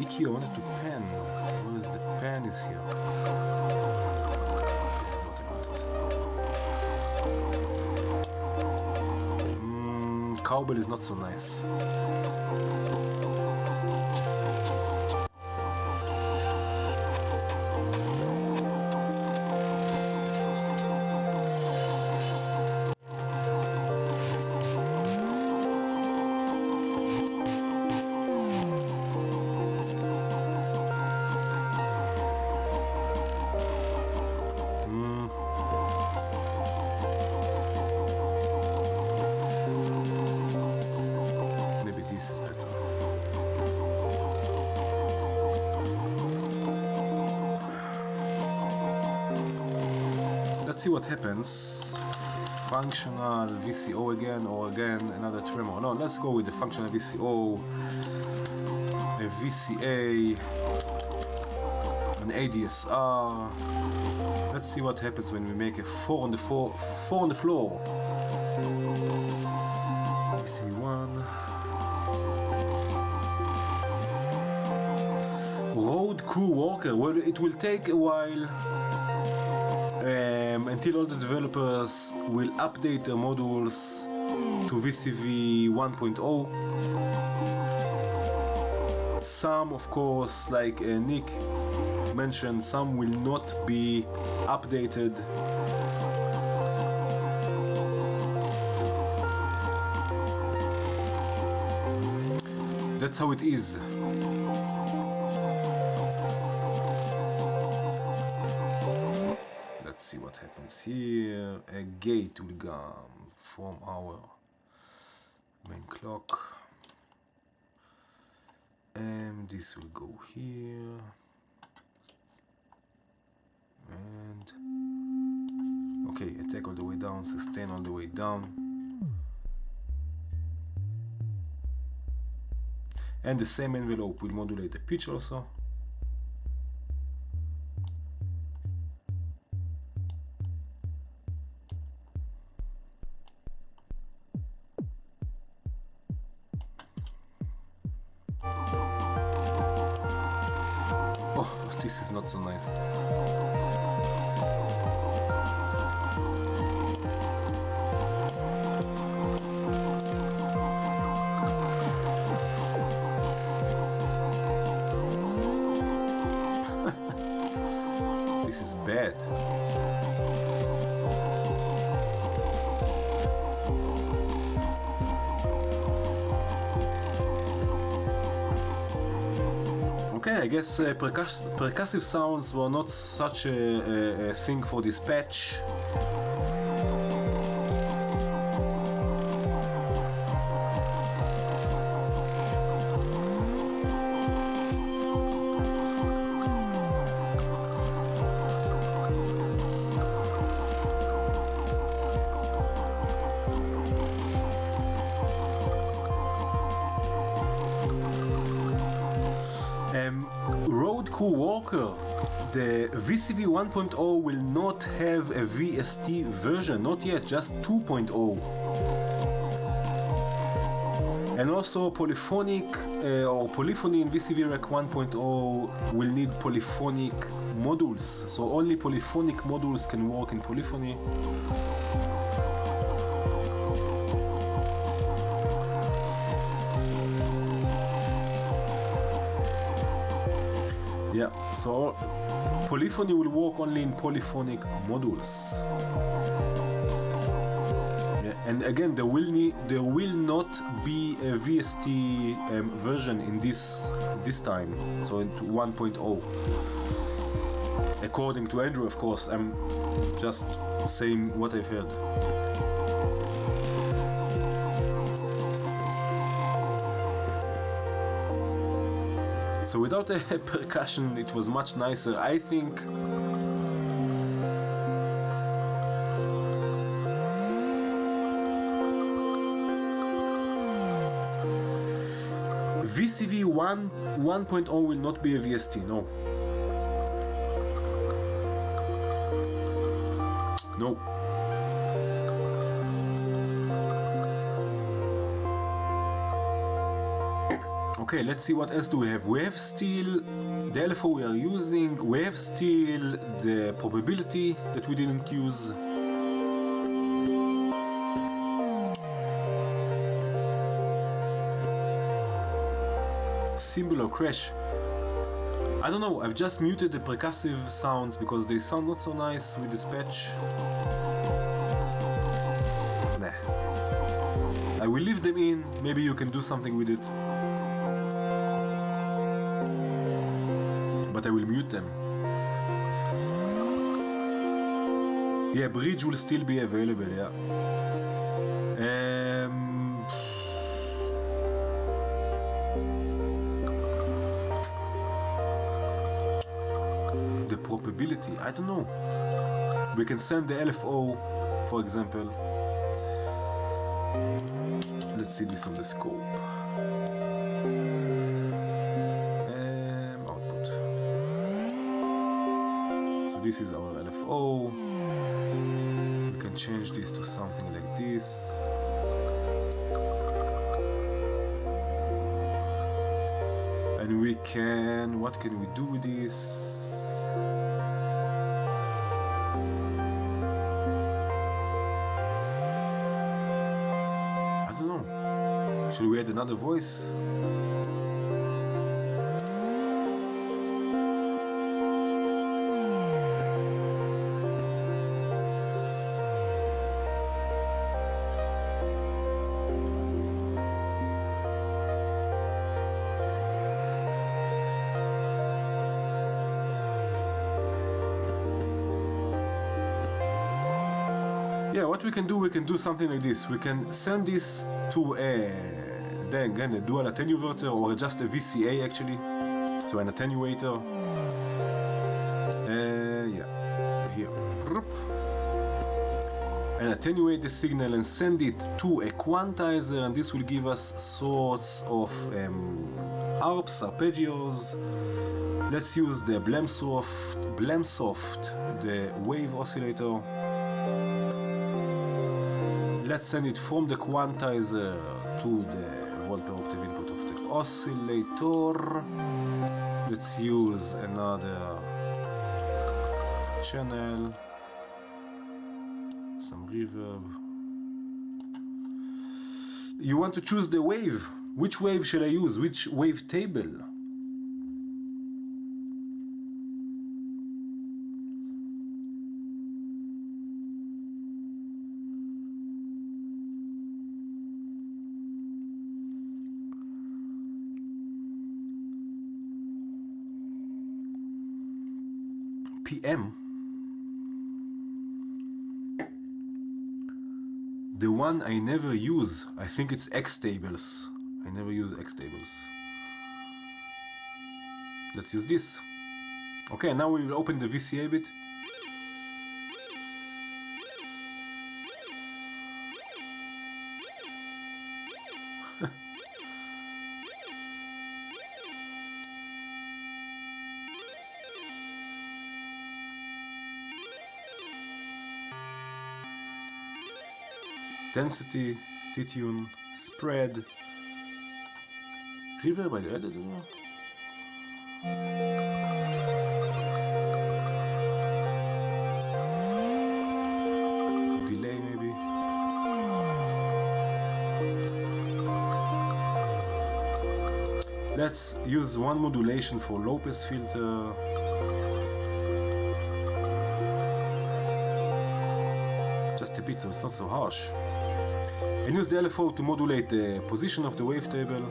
Speaker 1: EQ I wanted to pan. Where is the pan is here? Cowbell is not so nice. See what happens. Functional VCO again, or again another tremolo. No, let's go with the functional VCO, a VCA, an ADSR. Let's see what happens when we make a 4 on the floor. VCV1. Road crew walker. Well, it will take a while. Until all the developers will update their modules to VCV 1.0. Some, of course, like Nick mentioned, some will not be updated. That's how it is. See what happens here. A gate will come from our main clock, and this will go here, and okay, attack all the way down, sustain all the way down, and the same envelope will modulate the pitch also. This is not so nice. This is bad. Okay, I guess percussive sounds were not such a thing for this patch. Road Crew Walker, the VCV 1.0 will not have a VST version, not yet, just 2.0. And also polyphonic or polyphony in VCV Rec 1.0 will need polyphonic modules. So only polyphonic modules can work in polyphony. Yeah, so polyphony will work only in polyphonic modules. And again, there will not be a VST version in this time, so into 1.0. According to Andrew, of course, I'm just saying what I've heard. So without a percussion, it was much nicer, I think. VCV 1.0 will not be a VST, no. No. Okay, let's see what else do we have. We have still the LFO we are using, we have still the probability that we didn't use. Symbol or crash. I don't know, I've just muted the percussive sounds because they sound not so nice with this patch. Nah. I will leave them in, maybe you can do something with it. But I will mute them. Yeah, bridge will still be available, yeah. The probability, I don't know. We can send the LFO, for example. Let's see this on the scope. Output. So this is our LFO. We can change this to something like this. And we can, what can we do with this? Should we add another voice? Yeah, what we can do something like this. We can send this to then again a dual attenuator or just a VCA actually, so an attenuator. Yeah, here. And attenuate the signal and send it to a quantizer, and this will give us sorts of harps, arpeggios. Let's use the Blemsoft, the wave oscillator. Let's send it from the quantizer to the volt per octave input of the oscillator. Let's use another channel, some reverb. You want to choose the wave. Which wave shall I use? Which wave table? PM, the one I never use, I think it's X tables. I never use X tables. Let's use this. Okay, now we will open the VCA bit. Density, detune, spread, Reverb I added. Delay maybe. Let's use one modulation for low pass filter. Just a bit so it's not so harsh. And use the LFO to modulate the position of the wavetable.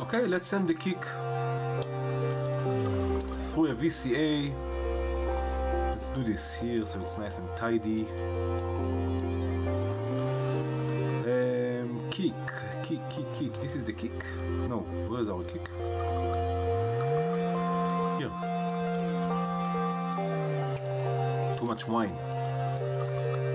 Speaker 1: Okay, let's send the kick through a VCA. Let's do this here so it's nice and tidy. Kick. This is the kick. No, where is our kick? Here. Too much wine.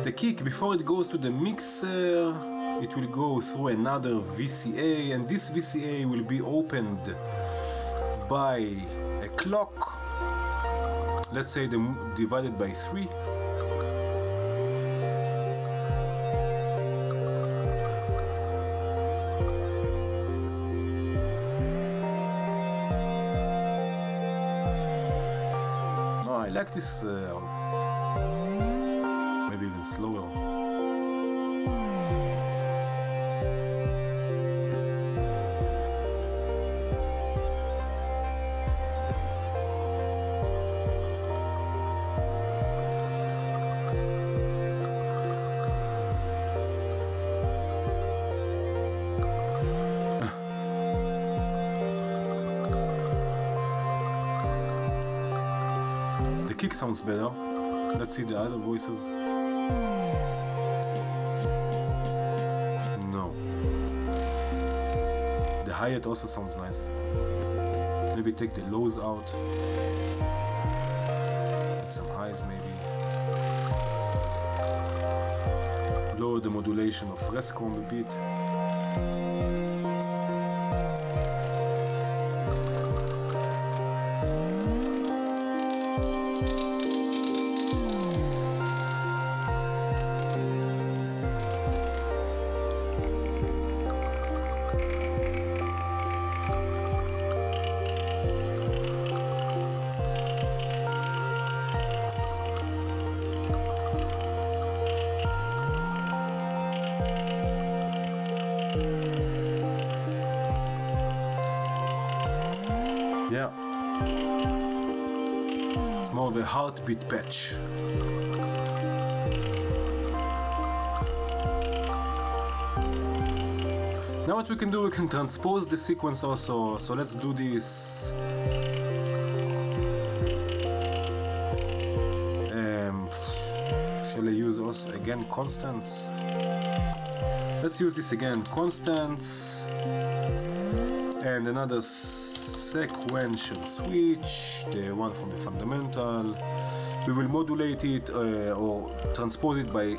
Speaker 1: The kick, before it goes to the mixer, it will go through another VCA, and this VCA will be opened by a clock, let's say divided by 3. Oh, I like this, maybe even slower. Kick sounds better. Let's see the other voices. No. The hi-hat also sounds nice. Maybe take the lows out. Add some highs maybe. Lower the modulation of Frescomb a bit. Yeah, it's more of a heartbeat patch. Now what we can do, we can transpose the sequence also, so let's do this. Shall I use also again constants? Let's use this again, constants, and another sequential switch, the one from the fundamental. We will modulate it or transpose it by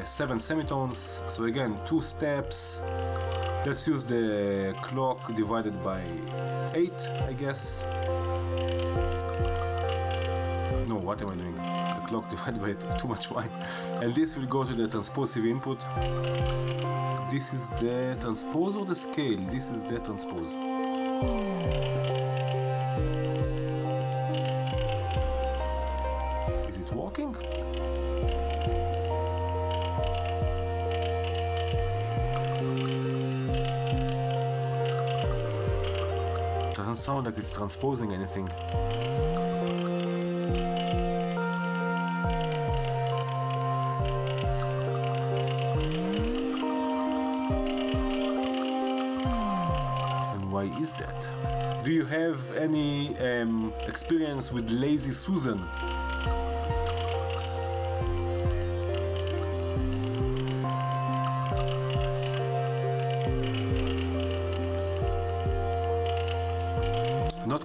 Speaker 1: 7 semitones. So again, 2 steps. Let's use the clock divided by 8, I guess. No, what am I doing? The clock divided by 8, too much wine. And this will go to the transposive input. This is the transpose or the scale? This is the transpose. Is it working? Doesn't sound like it's transposing anything. Why is that? Do you have any experience with Lazy Susan?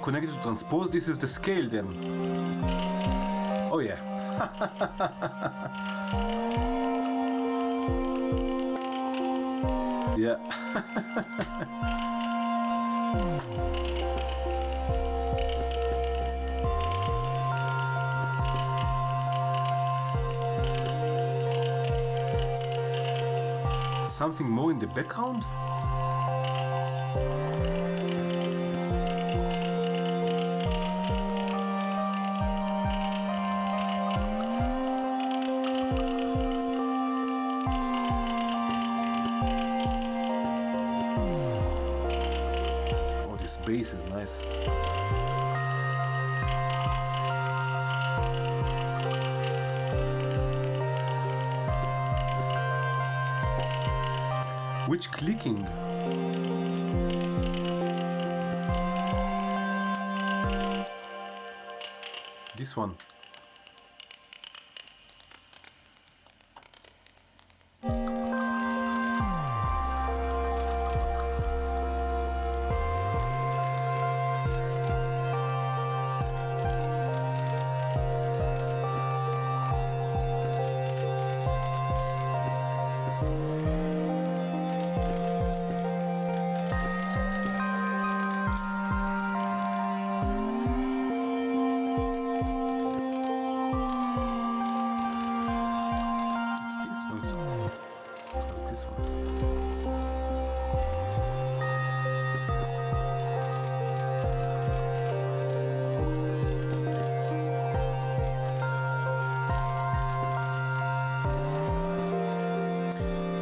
Speaker 1: connected to transpose. This is the scale then. Oh yeah. Yeah. Something more in the background? Oh, this bass is nice. Which clicking? This one.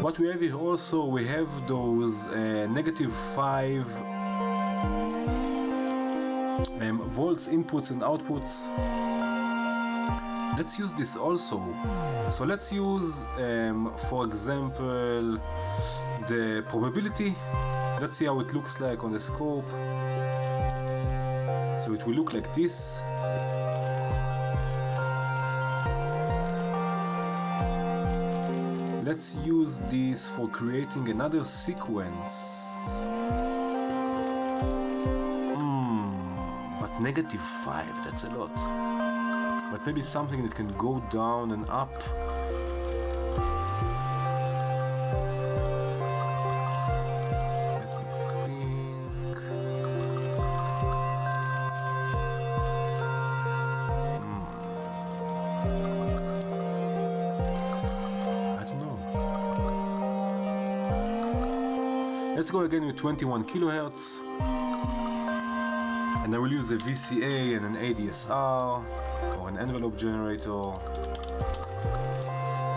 Speaker 1: What we have here also, we have those -5 volts inputs and outputs. Let's use this also. So let's use, for example, the probability. Let's see how it looks like on the scope. So it will look like this. Let's use this for creating another sequence. But -5, that's a lot. But maybe something that can go down and up. Let's go again with 21 kilohertz, and I will use a VCA and an ADSR or an envelope generator.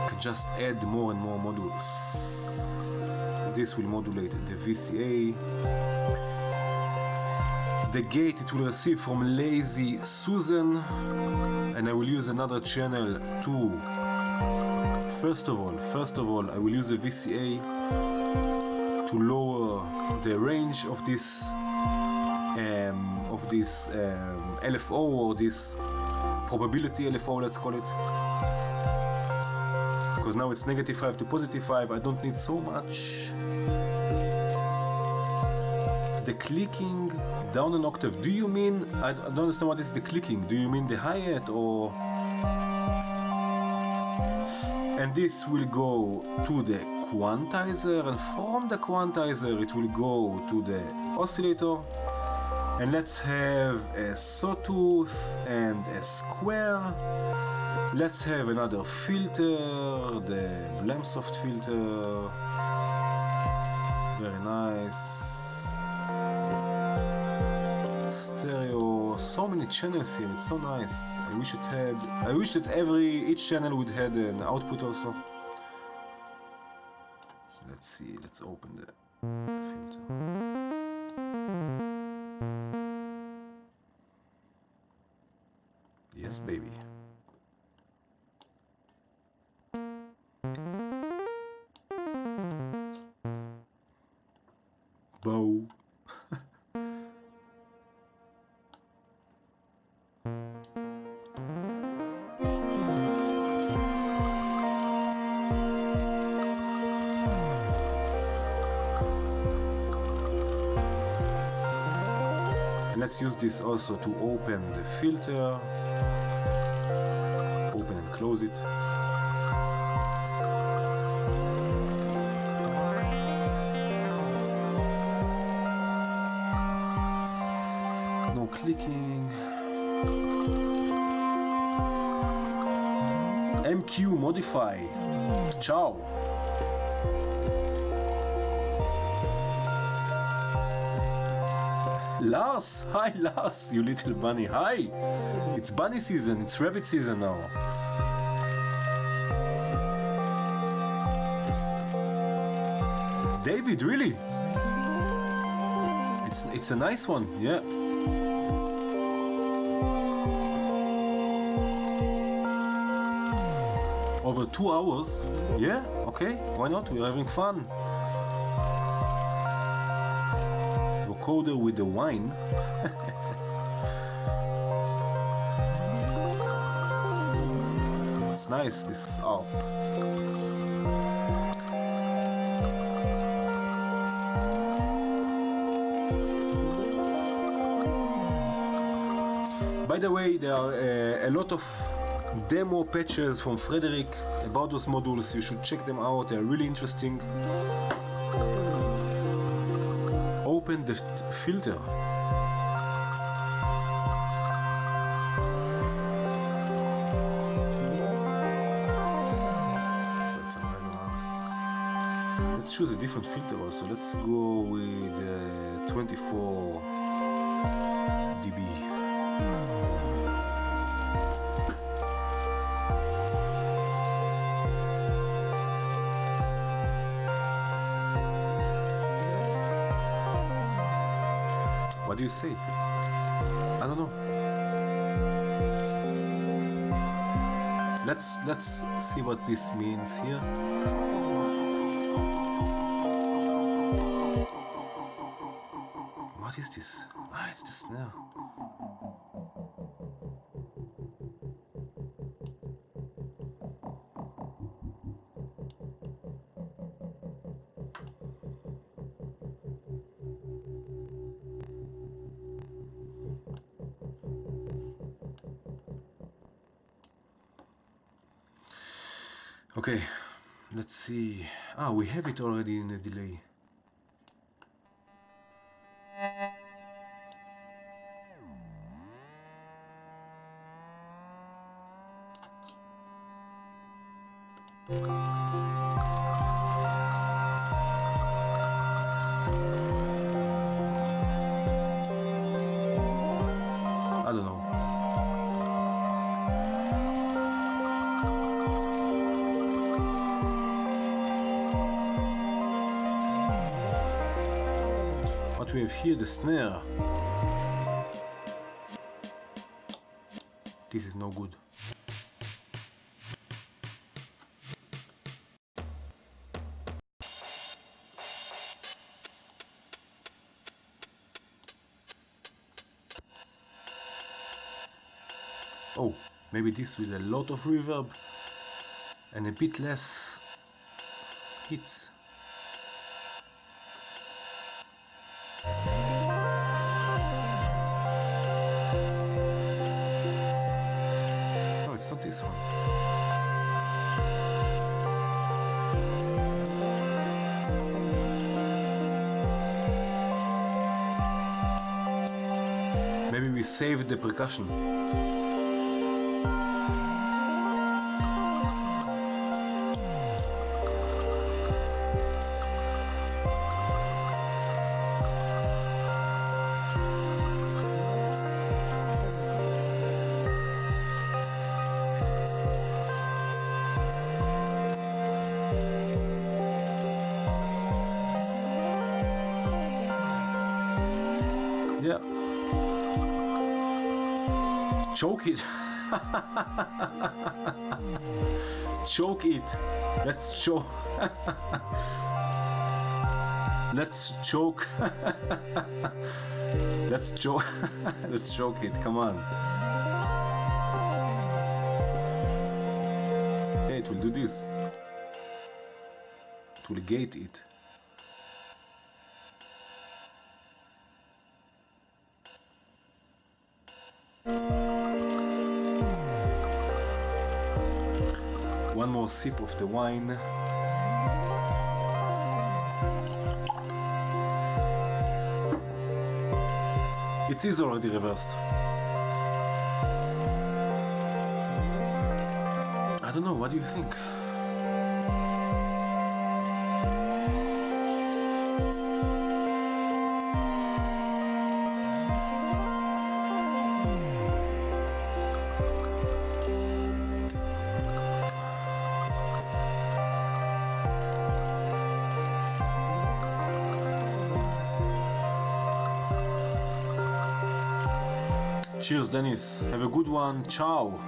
Speaker 1: I can just add more and more modules. This will modulate the VCA. The gate it will receive from Lazy Susan, and I will use another channel to. First of all, I will use a VCA to lower the range of this LFO, or this probability LFO, let's call it, because now it's -5 to +5. I don't need so much. The clicking down an octave, do you mean, I don't understand what is the clicking, do you mean the hi-hat, or? And this will go to the quantizer, and from the quantizer it will go to the oscillator. And let's have a sawtooth and a square. Let's have another filter, the Blamsoft filter. Very nice. Stereo, so many channels here, it's so nice. I wish that each channel would have an output also. Let's see, let's open the filter. Yes, baby. Bow. let's use this also to open the filter. Open and close it. No clicking. MQ modify. Ciao. Lars, hi Lars, you little bunny, hi! It's bunny season, it's rabbit season now. David, really? It's a nice one, yeah. Over 2 hours? Yeah, okay, why not? We're having fun. Vocoder with the wine. It's nice, this ARP. By the way, there are a lot of demo patches from Frederick about those modules. You should check them out, they're really interesting. Open the filter. That's some resonance. Let's choose a different filter also. Let's go with 24 dB. What do you say? I don't know. Let's see what this means here. What is this? Ah, it's the snare. Okay, let's see. Ah, we have it already in a delay. I don't know. What we have here, the snare. This is no good. Oh, maybe this with a lot of reverb and a bit less hits. No, it's not this one. Maybe we saved the percussion. Yeah. Choke it. Choke it. Let's choke. Let's choke. Let's choke. Let's choke it. Come on. Hey, it will do this. It will gate it. One more sip of the wine. It is already reversed. I don't know, what do you think? Cheers, Dennis. Have a good one. Ciao.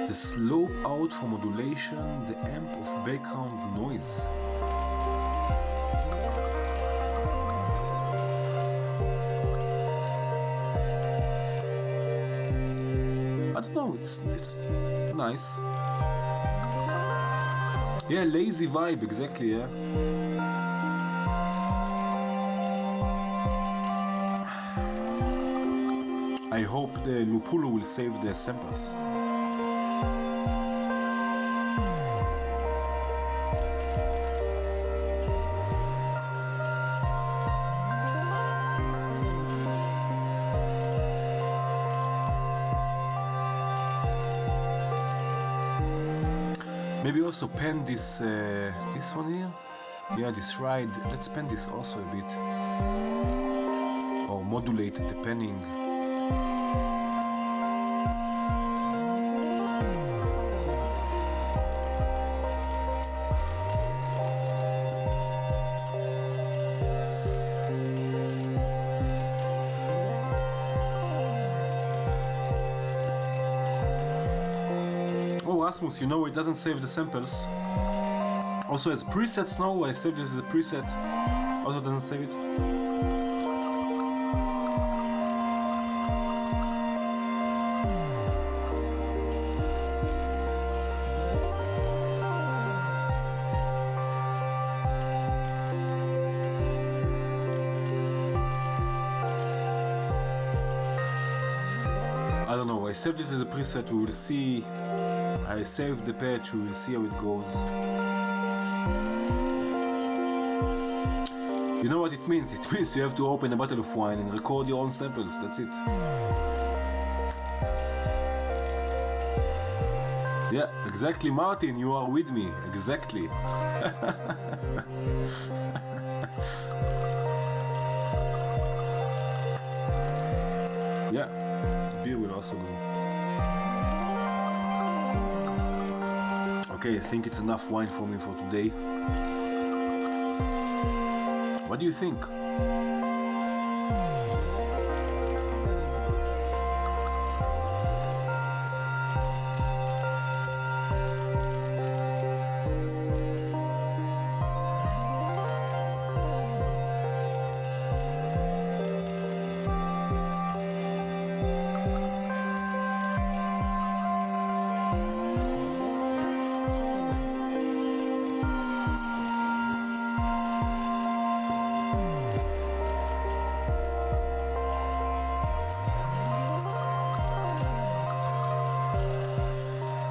Speaker 1: The slope out for modulation, the amp of background noise. I don't know, it's nice. Yeah, lazy vibe, exactly, yeah. I hope the Lupulu will save the samples. Maybe also pen this this one here. Yeah, this ride. Let's pen this also a bit, or modulate the penning. Rasmus, you know it doesn't save the samples. Also as presets now, I saved it as a preset. Also doesn't save it. I don't know, I saved it as a preset, we will see. I saved the patch, we will see how it goes. You know what it means? It means you have to open a bottle of wine and record your own samples, that's it. Yeah, exactly, Martin, you are with me, exactly. Yeah, beer will also go. Okay, I think it's enough wine for me for today. What do you think?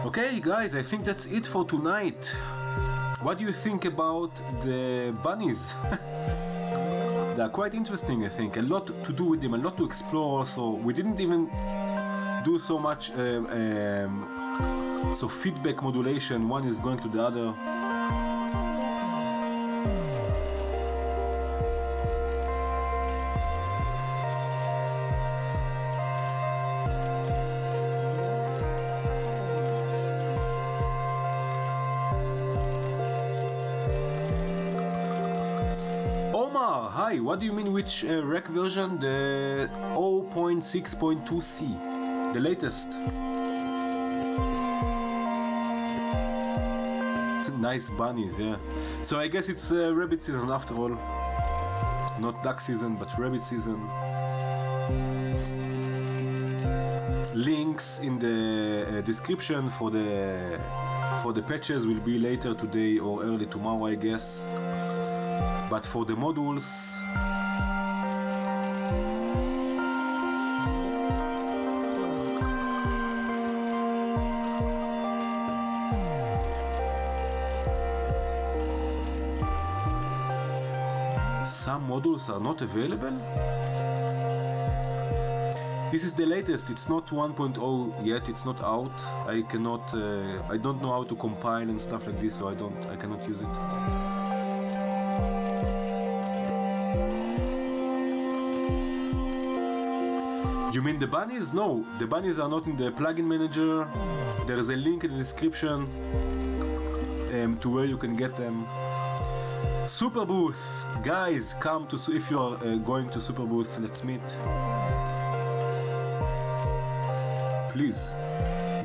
Speaker 1: Okay guys, I think that's it for tonight. What do you think about the bunnies? They are quite interesting, I think. A lot to do with them, a lot to explore also. We didn't even do so much so feedback modulation, one is going to the other. Hi, what do you mean which rec version? The 0.6.2c, the latest. Nice bunnies, yeah. So I guess it's rabbit season after all. Not duck season, but rabbit season. Links in the description for the patches will be later today or early tomorrow, I guess. But for the modules, some modules are not available. This is the latest, it's not 1.0 yet, it's not out. I cannot, I don't know how to compile and stuff like this, so I cannot use it. You mean the bunnies? No, the bunnies are not in the plugin manager. There is a link in the description to where you can get them. Superbooth, guys, come to, if you are going to Superbooth, let's meet. Please,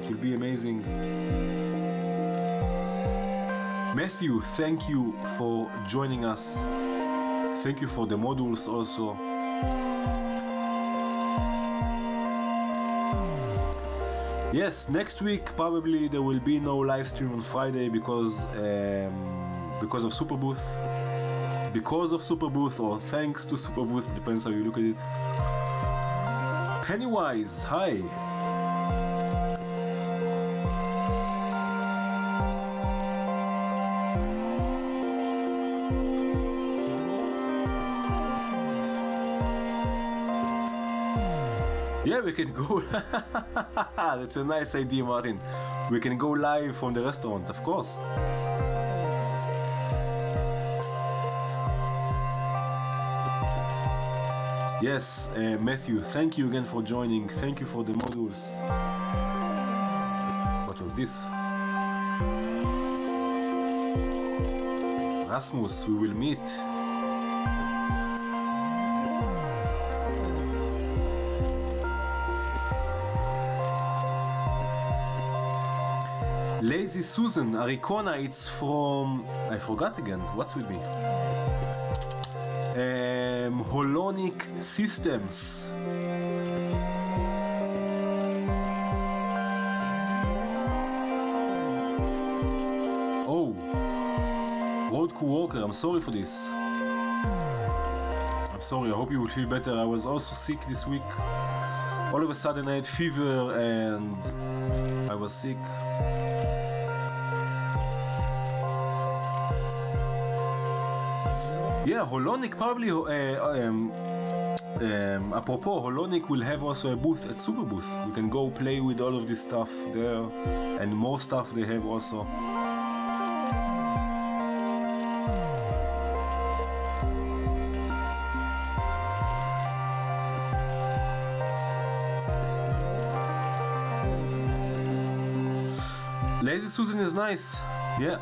Speaker 1: it will be amazing. Matthew, thank you for joining us. Thank you for the modules also. Yes, next week probably there will be no live stream on Friday because of Superbooth. Because of Superbooth or thanks to Superbooth, depends how you look at it. Pennywise, hi. Yeah, we can go. That's a nice idea, Martin. We can go live from the restaurant, of course. Yes, Matthew, thank you again for joining. Thank you for the modules. What was this? Rasmus, we will meet. Lazy Susan, Aricona, it's from... I forgot again, what's with me? Holonic Systems. Oh, Road Co-worker, I'm sorry for this. I'm sorry, I hope you will feel better. I was also sick this week. All of a sudden I had fever and I was sick. Yeah, Holonic probably, apropos, Holonic will have also a booth at Superbooth. You can go play with all of this stuff there, and more stuff they have also. Lazy Susan is nice, yeah.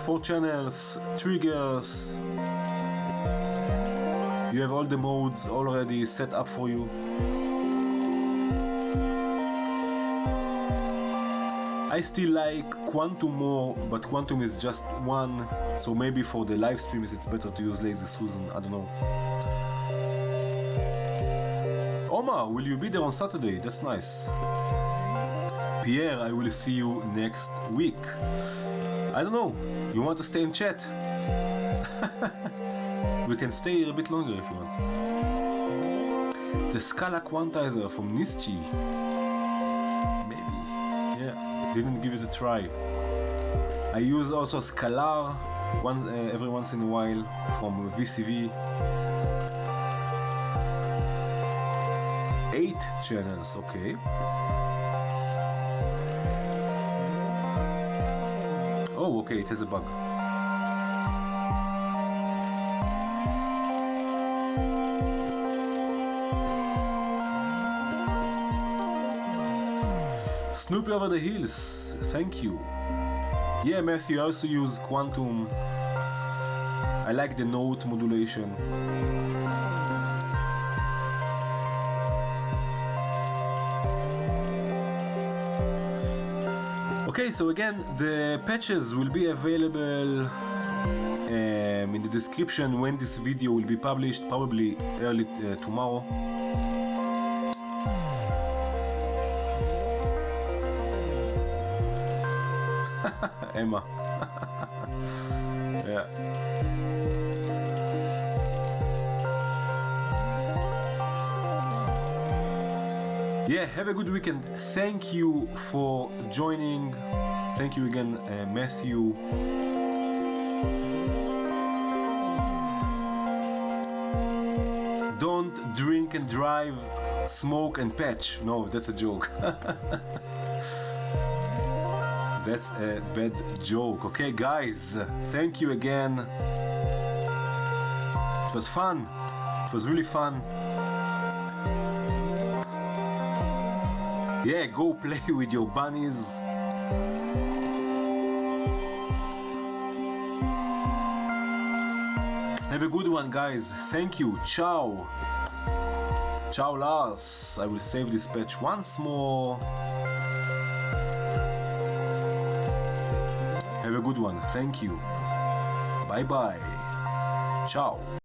Speaker 1: 4 channels, triggers. You have all the modes already set up for you. I still like Quantum more, but Quantum is just one, so maybe for the live streams it's better to use Lazy Susan, I don't know. Omar, will you be there on Saturday? That's nice. Pierre, I will see you next week. I don't know, you want to stay and chat? We can stay here a bit longer if you want. The Scala quantizer from Nischi. Maybe, yeah, didn't give it a try. I use also Scalar every once in a while from VCV. 8 channels, okay. Oh, okay, it has a bug. Snoopy over the hills, thank you. Yeah, Matthew, I also use Quantum. I like the note modulation. Okay, so again, the patches will be available in the description when this video will be published, probably early tomorrow. Emma. Yeah. Yeah, have a good weekend. Thank you for joining. Thank you again, Matthew. Don't drink and drive, smoke and patch. No, that's a joke. That's a bad joke. Okay, guys, thank you again. It was fun. It was really fun. Yeah, go play with your bunnies. Have a good one, guys. Thank you. Ciao. Ciao, Lars. I will save this patch once more. Have a good one. Thank you. Bye bye. Ciao.